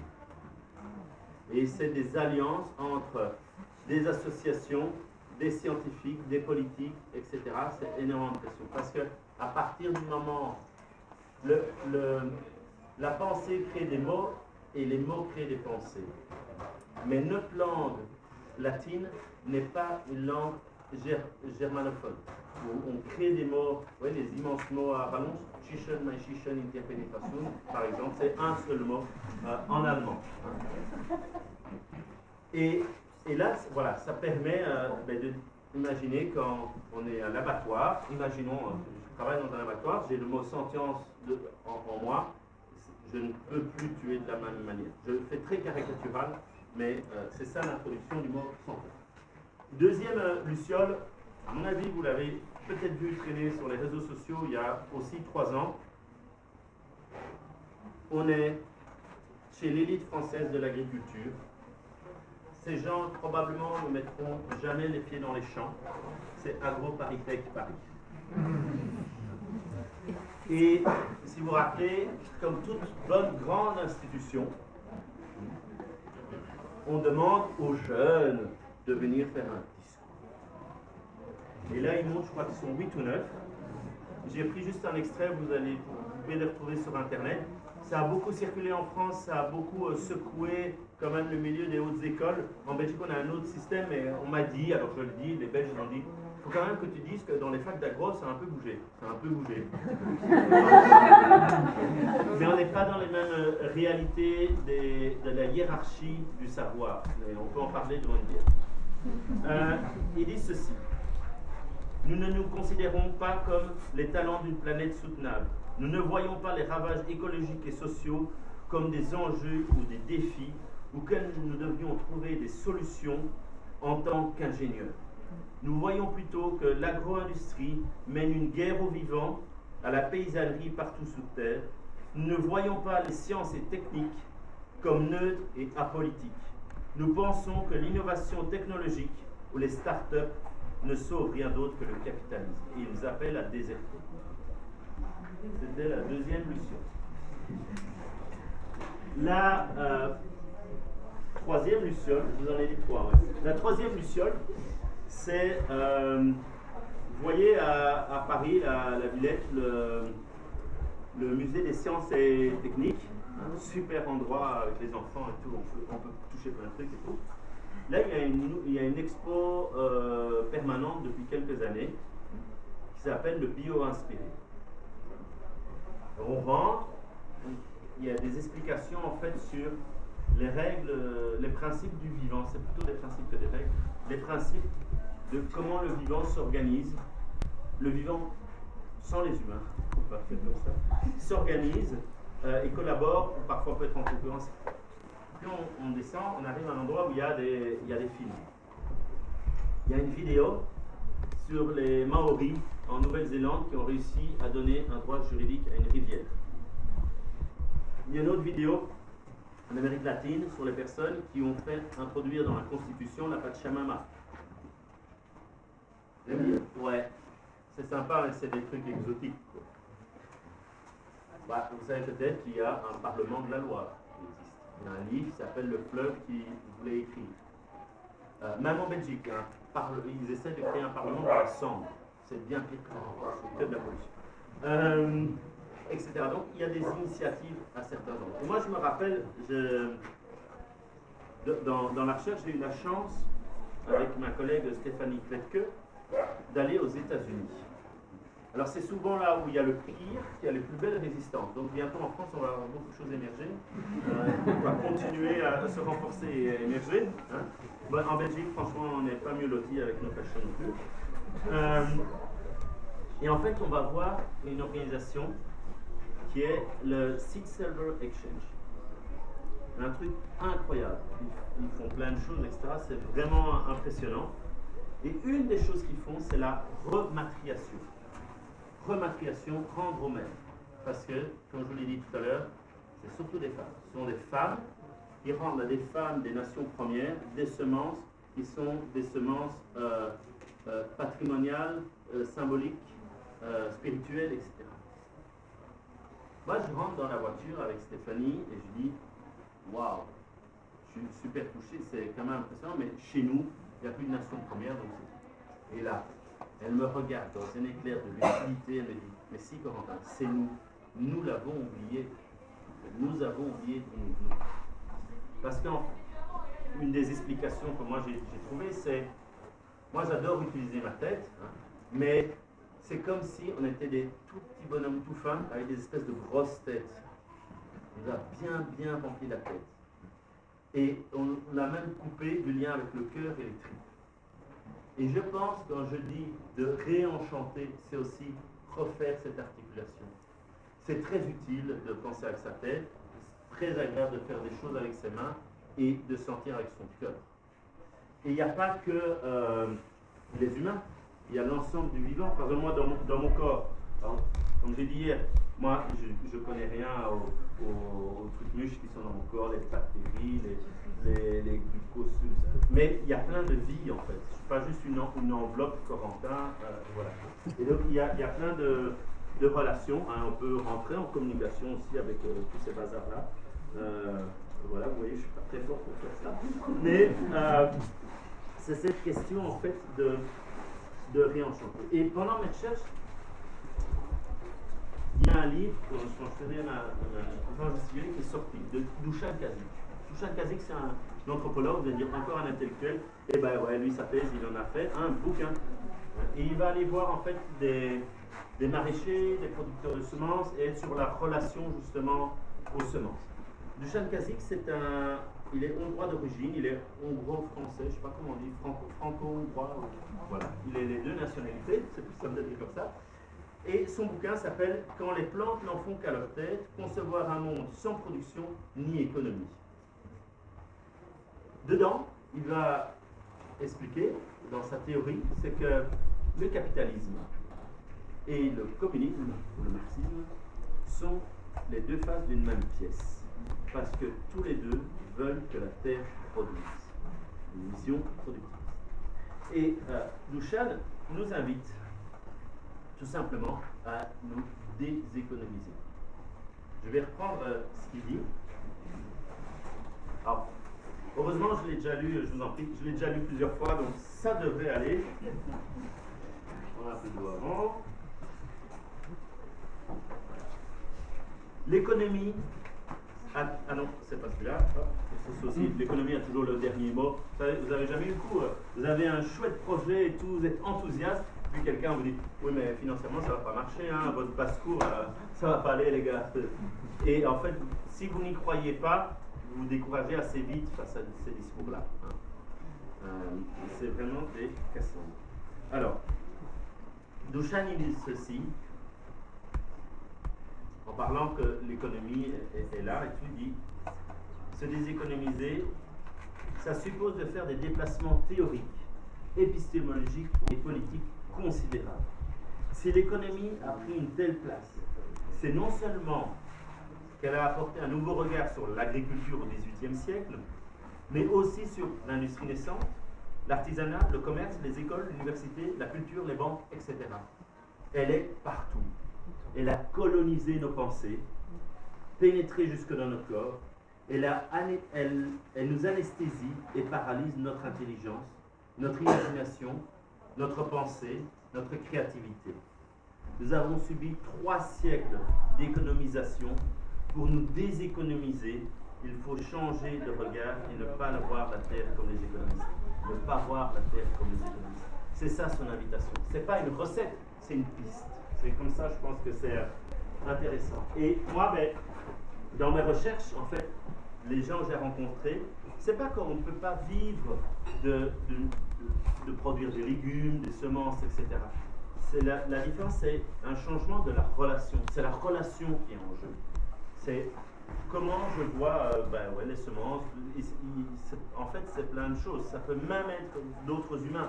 Et c'est des alliances entre des associations, des scientifiques, des politiques, etc. C'est énormément de pression. Parce que à partir du moment, la pensée crée des mots et les mots créent des pensées. Mais notre langue latine n'est pas une langue germanophone, où on crée des mots, vous voyez les immenses mots à rallonge, Chichen, Maichichen, Interpenetration, par exemple, c'est un seul mot en allemand. Et là, voilà, ça permet d'imaginer quand on est à l'abattoir, imaginons, je travaille dans un abattoir, j'ai le mot sentience en moi, je ne peux plus tuer de la même manière. Je le fais très caricatural, mais c'est ça l'introduction du mot sentience. Deuxième luciole, à mon avis, vous l'avez peut-être vu traîner sur les réseaux sociaux il y a aussi 3 ans. On est chez l'élite française de l'agriculture. Ces gens, probablement, ne mettront jamais les pieds dans les champs. C'est AgroParisTech Paris. Et si vous vous rappelez, comme toute bonne grande institution, on demande aux jeunes de venir faire un discours. Et là, ils montrent, je crois qu'ils sont 8 ou 9. J'ai pris juste un extrait, vous pouvez le retrouver sur Internet. Ça a beaucoup circulé en France, ça a beaucoup secoué quand même le milieu des hautes écoles. En Belgique, on a un autre système et on m'a dit, alors je le dis, les Belges m'ont dit, il faut quand même que tu dises que dans les facs d'agro, ça a un peu bougé. Ça a un peu bougé. Mais on n'est pas dans les mêmes réalités de la hiérarchie du savoir. Et on peut en parler devant une bière. Ils disent ceci. Nous ne nous considérons pas comme les talents d'une planète soutenable. Nous ne voyons pas les ravages écologiques et sociaux comme des enjeux ou des défis auxquels nous devrions trouver des solutions en tant qu'ingénieurs. Nous voyons plutôt que l'agro-industrie mène une guerre aux vivants, à la paysannerie partout sous terre. Nous ne voyons pas les sciences et techniques comme neutres et apolitiques. Nous pensons que l'innovation technologique ou les start-up ne sauvent rien d'autre que le capitalisme. Et ils appellent à déserter. C'était la deuxième luciole. La troisième luciole, je vous en ai dit 3. Ouais. La troisième luciole, c'est, vous voyez à Paris, la Villette, le musée des sciences et techniques, un super endroit avec les enfants et tout, on peut toucher plein de trucs et tout. Là, il y a une expo permanente depuis quelques années qui s'appelle le Bio-Inspiré. On rentre, il y a des explications en fait sur les règles, les principes du vivant, c'est plutôt des principes que des règles, les principes de comment le vivant s'organise, le vivant sans les humains, on va faire comme ça, s'organise et collabore, ou parfois peut être en concurrence. Puis on descend, on arrive à un endroit où il y a des films. Il y a une vidéo sur les Maoris en Nouvelle-Zélande qui ont réussi à donner un droit juridique à une rivière. Il y a une autre vidéo en Amérique latine sur les personnes qui ont fait introduire dans la Constitution la Pachamama. Ouais, c'est sympa, mais c'est des trucs exotiques. Bah, vous savez peut-être qu'il y a un parlement de la loi qui existe. Il y a un livre qui s'appelle Le fleuve qui voulait écrire. Même en Belgique, ils essaient de créer un parlement dans la Sambre. C'est bien pire que de la pollution. Etc. Donc il y a des initiatives à certains endroits. Et moi je me rappelle, dans la recherche, j'ai eu la chance, avec ma collègue Stéphanie Kletke, d'aller aux États-Unis. Alors c'est souvent là où il y a le pire, qui a les plus belles résistances. Donc bientôt en France, on va avoir beaucoup de choses émerger. On va continuer à se renforcer et émerger. Hein. Bon, en Belgique, franchement, on n'est pas mieux lotis avec nos fashions non plus. Et en fait, on va voir une organisation qui est le Seed Silver Exchange. Un truc incroyable. Ils font plein de choses, etc. C'est vraiment impressionnant. Et une des choses qu'ils font, c'est la rematriation. Rematriation, rendre au même. Parce que, comme je vous l'ai dit tout à l'heure, c'est surtout des femmes. Ce sont des femmes qui rendent à des femmes des nations premières des semences qui sont des semences patrimoniales, symboliques, spirituelles, etc. Moi, je rentre dans la voiture avec Stéphanie et je dis, waouh, je suis super touché, c'est quand même impressionnant, mais chez nous, il n'y a plus de nation première, donc c'est. Et là, elle me regarde dans un éclair de lucidité, elle me dit, mais si, Corentin, c'est nous. Nous l'avons oublié. Nous avons oublié de nous. Parce qu'une des explications que moi j'ai trouvées, c'est, moi j'adore utiliser ma tête, hein, mais c'est comme si on était des tout petits bonhommes tout fins avec des espèces de grosses têtes. On nous a bien rempli la tête. Et on a même coupé du lien avec le cœur et les tripes. Et je pense, quand je dis de réenchanter, c'est aussi refaire cette articulation. C'est très utile de penser avec sa tête, c'est très agréable de faire des choses avec ses mains et de sentir avec son cœur. Et il n'y a pas que les humains, il y a l'ensemble du vivant. Par exemple, moi, dans mon corps, comme j'ai dit hier, moi, je ne connais rien aux trucs mûches qui sont dans mon corps, les bactéries, les glucoses, mais il y a plein de vie en fait. Je ne suis pas juste une enveloppe Corentin, voilà. Et donc il y a plein de relations, hein. On peut rentrer en communication aussi avec tous ces bazars-là. Voilà, vous voyez, je ne suis pas très fort pour faire ça. Mais c'est cette question en fait de réenchanter. Et pendant mes recherches, il y a un livre, quand je faisais un civil qui est sorti, de Dusan Kazik. Dusan Kazik, c'est un anthropologue, vous allez dire encore un intellectuel, et ben ouais, lui ça pèse, il en a fait un bouquin. Et il va aller voir en fait des maraîchers, des producteurs de semences, et être sur la relation justement aux semences. Dusan Kazik, il est hongrois d'origine, il est hongrois-français, je ne sais pas comment on dit, franco-hongrois, voilà. Il a les deux nationalités, c'est plus simple de dire comme ça. Et son bouquin s'appelle « Quand les plantes n'en font qu'à leur tête, concevoir un monde sans production ni économie ». Dedans, il va expliquer, dans sa théorie, c'est que le capitalisme et le communisme, ou le marxisme, sont les deux faces d'une même pièce. Parce que tous les deux veulent que la Terre produise. Une mission productrice. Et Dusan nous invite tout simplement à nous déséconomiser. Je vais reprendre ce qu'il dit. Alors, heureusement, je l'ai déjà lu, je vous en prie, je l'ai déjà lu plusieurs fois, donc ça devrait aller. On a un peu d'eau avant. L'économie. Ah non, c'est pas celui-là. C'est aussi, l'économie a toujours le dernier mot. Vous n'avez jamais eu le coup. Vous avez un chouette projet et tout, vous êtes enthousiaste. Puis quelqu'un vous dit, oui mais financièrement ça ne va pas marcher, hein, votre basse-cour, ça ne va pas aller les gars. Et en fait, si vous n'y croyez pas, vous vous découragez assez vite face à ces discours-là. Hein. C'est vraiment des cassons. Alors, Dusan il dit ceci, en parlant que l'économie est là, et tu dis, se déséconomiser, ça suppose de faire des déplacements théoriques, épistémologiques et politiques considérable. Si l'économie a pris une telle place, c'est non seulement qu'elle a apporté un nouveau regard sur l'agriculture au XVIIIe siècle, mais aussi sur l'industrie naissante, l'artisanat, le commerce, les écoles, l'université, la culture, les banques, etc. Elle est partout. Elle a colonisé nos pensées, pénétré jusque dans nos corps, elle nous anesthésie et paralyse notre intelligence, notre imagination, notre pensée, notre créativité. Nous avons subi 3 siècles d'économisation. Pour nous déséconomiser, il faut changer de regard et ne pas voir la Terre comme les économistes. Ne pas voir la Terre comme les économistes. C'est ça son invitation. Ce n'est pas une recette, c'est une piste. C'est comme ça, je pense que c'est intéressant. Et moi, dans mes recherches, en fait, les gens que j'ai rencontrés, c'est pas qu'on ne peut pas vivre de produire des légumes, des semences, etc. La différence, c'est un changement de la relation. C'est la relation qui est en jeu. C'est comment je vois les semences. En fait, c'est plein de choses. Ça peut même être d'autres humains.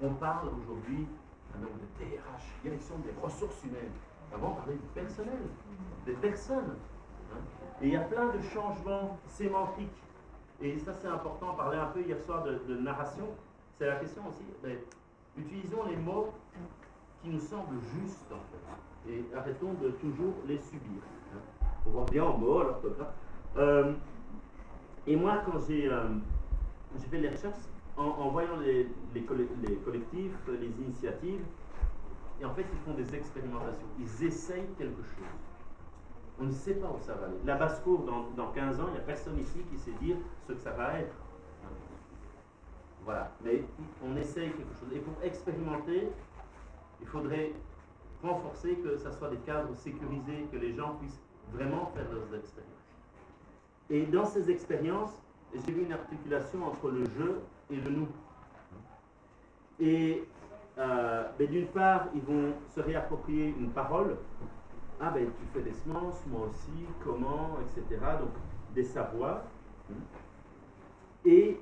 On parle aujourd'hui de DRH, direction des ressources humaines. Avant, on parlait du personnel, des personnes. Hein. Et il y a plein de changements sémantiques. Et ça, c'est important. On parlait un peu hier soir de narration. C'est la question aussi. Utilisons les mots qui nous semblent justes, en fait. Et arrêtons de toujours les subir. On voit bien en mots, l'orthographe. Et moi, quand j'ai fait les recherches, en voyant les collectifs, les initiatives, et en fait, ils font des expérimentations. Ils essayent quelque chose. On ne sait pas où ça va aller. La basse-cour, dans 15 ans, il n'y a personne ici qui sait dire ce que ça va être. Voilà. Mais on essaye quelque chose. Et pour expérimenter, il faudrait renforcer que ça soit des cadres sécurisés, que les gens puissent vraiment faire leurs expériences. Et dans ces expériences, j'ai vu une articulation entre le jeu et le nous. Et d'une part, ils vont se réapproprier une parole. Ah ben tu fais des semences, moi aussi, comment, etc. Donc des savoirs. Et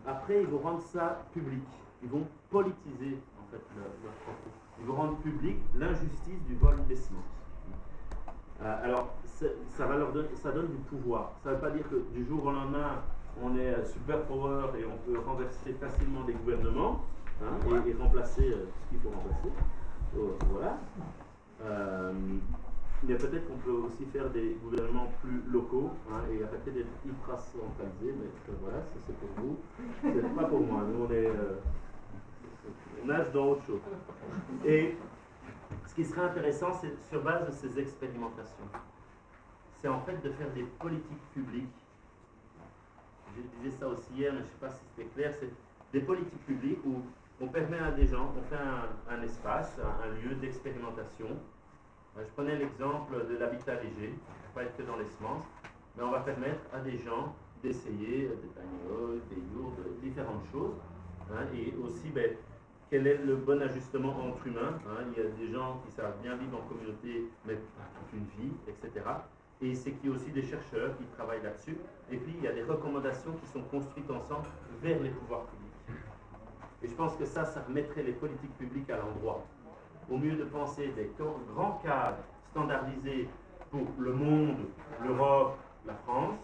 après, ils vont rendre ça public. Ils vont politiser en fait leur propos. Ils vont rendre public l'injustice du vol des semences. Alors, ça donne du pouvoir. Ça ne veut pas dire que du jour au lendemain, on est super power et on peut renverser facilement des gouvernements et remplacer ce qu'il faut remplacer. Voilà. Mais peut-être qu'on peut aussi faire des gouvernements plus locaux et arrêter d'être ultra centralisés. Mais voilà, ça c'est pour vous. C'est pas pour moi. Nous, on nage dans autre chose. Et ce qui serait intéressant, c'est sur base de ces expérimentations, c'est en fait de faire des politiques publiques. Je disais ça aussi hier, mais je ne sais pas si c'était clair. C'est des politiques publiques où on permet à des gens, on fait un espace, un lieu d'expérimentation. Je prenais l'exemple de l'habitat léger, pas être que dans les semences, mais on va permettre à des gens d'essayer des bagnoles, des yourtes, différentes choses. Et aussi, quel est le bon ajustement entre humains. Il y a des gens qui savent bien vivre en communauté, mais pas toute une vie, etc. Et c'est qu'il y a aussi des chercheurs qui travaillent là-dessus. Et puis, il y a des recommandations qui sont construites ensemble vers les pouvoirs publics. Et je pense que ça remettrait les politiques publiques à l'endroit. Au mieux de penser des grands cadres standardisés pour le monde, l'Europe, la France,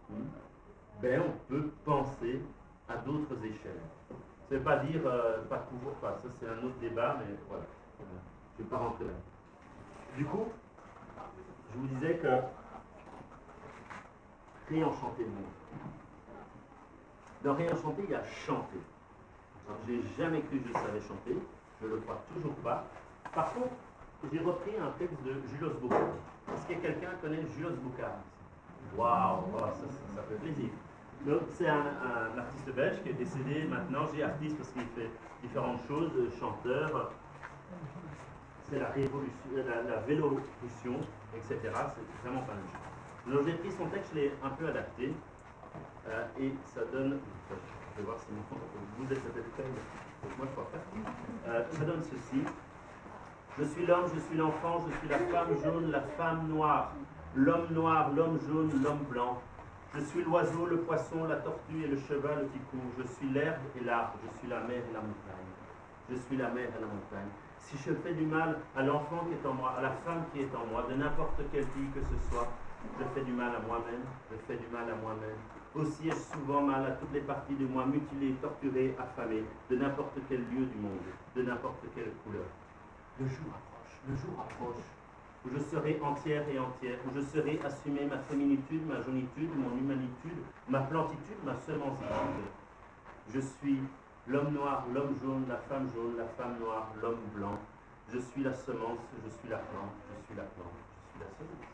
on peut penser à d'autres échelles. Ça ne veut pas dire pas de pouvoir, ça c'est un autre débat, mais voilà, je ne vais pas rentrer là. Du coup, je vous disais que réenchanter le monde. Dans réenchanter, il y a chanter. Je n'ai jamais cru que je savais chanter, je ne le crois toujours pas. Par contre, j'ai repris un texte de Julos Boucard. Est-ce que quelqu'un connaît Julos Boucard? Waouh, ça fait plaisir. Donc, c'est un artiste belge qui est décédé maintenant. J'ai artiste parce qu'il fait différentes choses, chanteur. C'est la révolution, la vélorution, etc. C'est vraiment pas une chose. Donc, j'ai pris son texte, je l'ai un peu adapté. Et ça donne. Je vais voir si vous êtes peut-être prêts. Moi, je crois pas. Ça donne ceci. Je suis l'homme, je suis l'enfant, je suis la femme jaune, la femme noire, l'homme noir, l'homme jaune, l'homme blanc. Je suis l'oiseau, le poisson, la tortue et le cheval qui court. Je suis l'herbe et l'arbre, je suis la mer et la montagne. Je suis la mer et la montagne. Si je fais du mal à l'enfant qui est en moi, à la femme qui est en moi, de n'importe quelle vie que ce soit, je fais du mal à moi-même, je fais du mal à moi-même. Aussi ai-je souvent mal à toutes les parties de moi, mutilées, torturées, affamées, de n'importe quel lieu du monde, de n'importe quelle couleur. Le jour approche, où je serai entière et entière, où je serai assumer ma féminitude, ma jaunitude, mon humanitude, ma plantitude, ma semencitude. Je suis l'homme noir, l'homme jaune, la femme noire, l'homme blanc. Je suis la semence, je suis la plante, je suis la plante, je suis la semence.